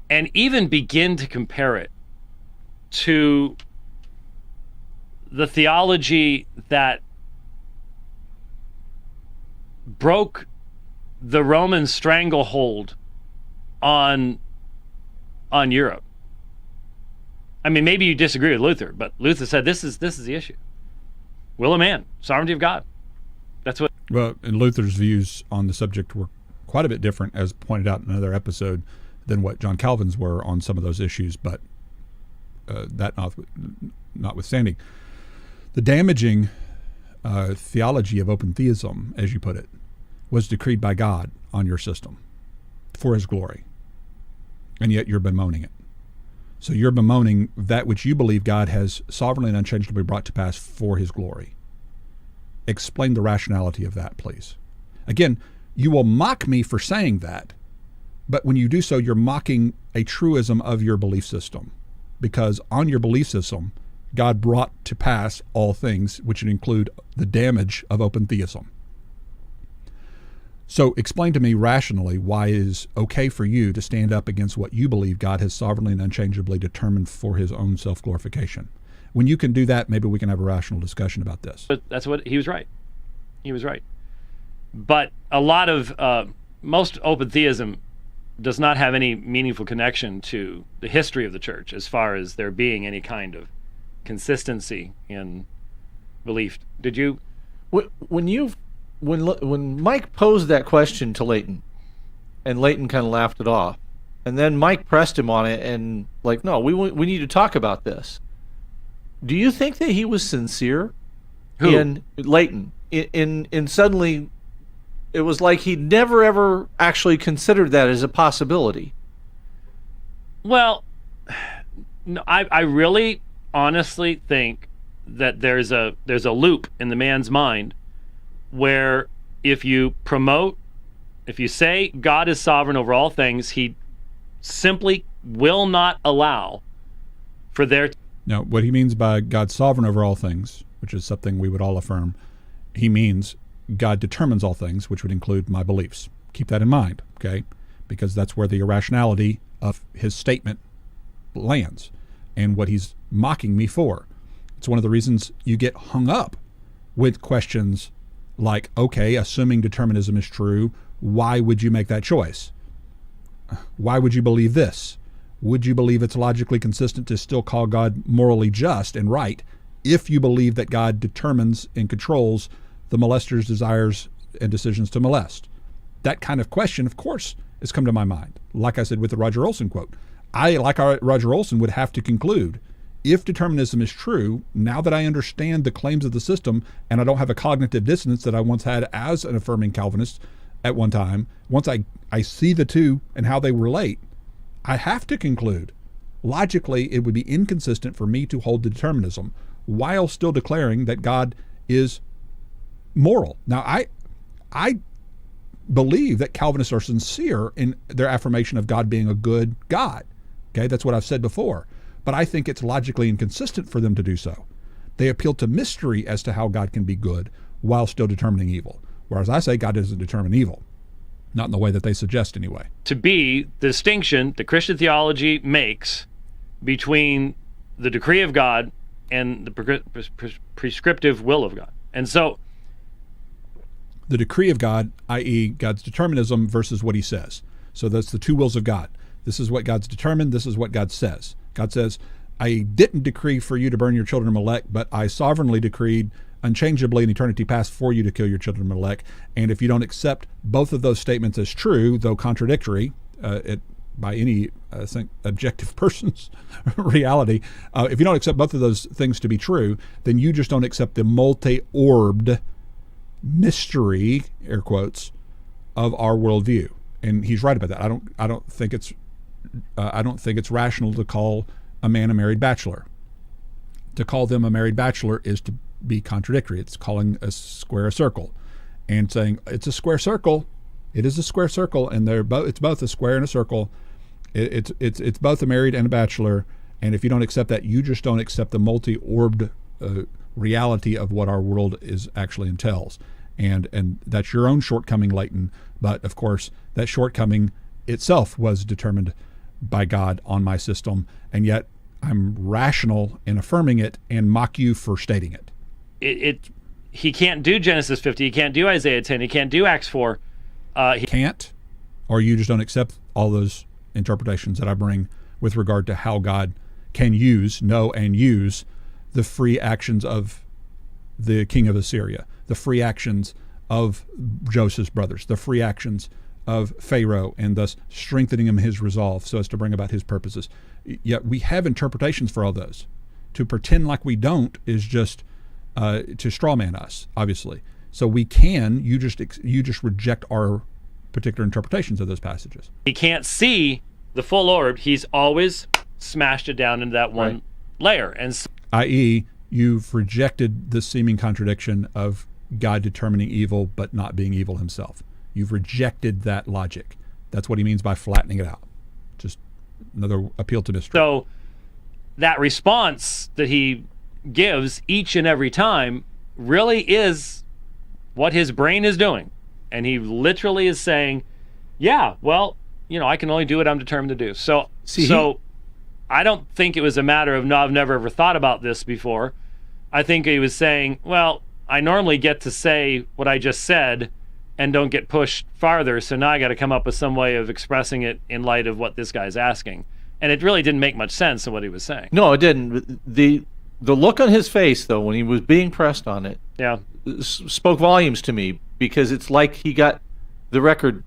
and even begin to compare it to the theology that broke the Roman stranglehold on Europe. I mean, maybe you disagree with Luther, but Luther said this is the issue. Will of man, sovereignty of God. That's what. Well, and Luther's views on the subject were quite a bit different, as pointed out in another episode, than what John Calvin's were on some of those issues. But that notwithstanding, the damaging theology of open theism, as you put it, was decreed by God on your system for His glory, and yet you're bemoaning it. So you're bemoaning that which you believe God has sovereignly and unchangeably brought to pass for His glory. Explain the rationality of that, please. Again, you will mock me for saying that, but when you do so, you're mocking a truism of your belief system, because on your belief system, God brought to pass all things, which would include the damage of open theism. So explain to me rationally why it is okay for you to stand up against what you believe God has sovereignly and unchangeably determined for His own self-glorification. When you can do that, maybe we can have a rational discussion about this. But that's what he was right. He was right. But a lot of most open theism does not have any meaningful connection to the history of the church as far as there being any kind of consistency in belief. Did you? When Mike posed that question to Leighton, and Leighton kind of laughed it off, and then Mike pressed him on it, and like, no, we need to talk about this. Do you think that he was sincere? Who? In Leighton, in suddenly, it was like he'd never ever actually considered that as a possibility. Well, no, I really honestly think that there's a loop in the man's mind where if you say God is sovereign over all things, He simply will not allow for there. Now, what he means by God's sovereign over all things, which is something we would all affirm, he means God determines all things, which would include my beliefs. Keep that in mind, okay? Because that's where the irrationality of his statement lands and what he's mocking me for. It's one of the reasons you get hung up with questions like, okay, assuming determinism is true, why would you make that choice? Why would you believe this? Would you believe it's logically consistent to still call God morally just and right if you believe that God determines and controls the molester's desires and decisions to molest? That kind of question, of course, has come to my mind. Like I said with the Roger Olson quote, Roger Olson would have to conclude, if determinism is true, now that I understand the claims of the system and I don't have a cognitive dissonance that I once had as an affirming Calvinist at one time, once I see the two and how they relate, I have to conclude, logically, it would be inconsistent for me to hold to determinism while still declaring that God is moral. Now, I believe that Calvinists are sincere in their affirmation of God being a good God. Okay, that's what I've said before. But I think it's logically inconsistent for them to do so. They appeal to mystery as to how God can be good while still determining evil. Whereas I say God doesn't determine evil. Not in the way that they suggest, anyway. To be the distinction that Christian theology makes between the decree of God and the prescriptive will of God. And so the decree of God, i.e. God's determinism versus what He says. So that's the two wills of God. This is what God's determined. This is what God says. God says, I didn't decree for you to burn your children of Molech, but I sovereignly decreed unchangeably in eternity past for you to kill your children of Molech. And if you don't accept both of those statements as true, though contradictory, by any objective person's reality, if you don't accept both of those things to be true, then you just don't accept the multi-orbed mystery, air quotes, of our worldview. And he's right about that. I don't think it's rational to call a man a married bachelor. To call them a married bachelor is to be contradictory. It's calling a square a circle, and saying it's a square circle. It is a square circle, and it's both a square and a circle. It's both a married and a bachelor. And if you don't accept that, you just don't accept the multi-orbed reality of what our world is actually entails. And that's your own shortcoming, Leighton. But of course, that shortcoming itself was determined by God on my system, and yet I'm rational in affirming it and mock you for stating it. He can't do Genesis 50. He can't do Isaiah 10. He can't do Acts 4. He can't, or you just don't accept all those interpretations that I bring with regard to how God can know and use the free actions of the king of Assyria, the free actions of Joseph's brothers, the free actions of Pharaoh, and thus strengthening him his resolve so as to bring about his purposes. Yet we have interpretations for all those. To pretend like we don't is just to straw man us, obviously. So we can, you just reject our particular interpretations of those passages. He can't see the full orb. He's always smashed it down into that one layer. And i.e., you've rejected the seeming contradiction of God determining evil but not being evil himself. You've rejected that logic. That's what he means by flattening it out. Just another appeal to mystery. So that response that he gives each and every time really is what his brain is doing. And he literally is saying, yeah, well, I can only do what I'm determined to do. So I don't think it was a matter of, no, I've never ever thought about this before. I think he was saying, well, I normally get to say what I just said and don't get pushed farther, so now I got to come up with some way of expressing it in light of what this guy's asking. And it really didn't make much sense in what he was saying. No, it didn't. The look on his face, though, when he was being pressed on it, spoke volumes to me, because it's like he got the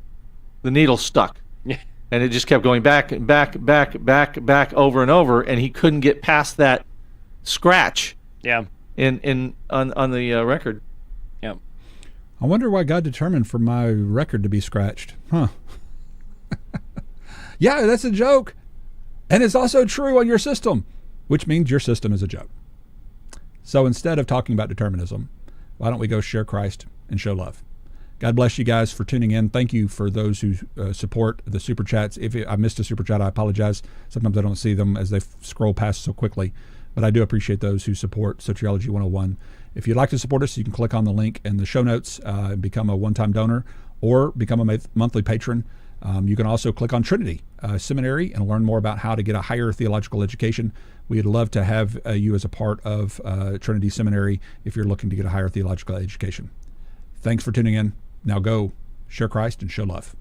needle stuck. Yeah. And it just kept going back and back over and over, and he couldn't get past that scratch. Yeah. On the record. Yeah. I wonder why God determined for my record to be scratched. Huh. Yeah, that's a joke. And it's also true on your system, which means your system is a joke. So instead of talking about determinism, why don't we go share Christ and show love? God bless you guys for tuning in. Thank you for those who support the Super Chats. If I missed a Super Chat, I apologize. Sometimes I don't see them as they scroll past so quickly. But I do appreciate those who support Sociology 101. If you'd like to support us, you can click on the link in the show notes and become a one-time donor or become a monthly patron. You can also click on Trinity Seminary and learn more about how to get a higher theological education. We'd love to have you as a part of Trinity Seminary if you're looking to get a higher theological education. Thanks for tuning in. Now go share Christ and show love.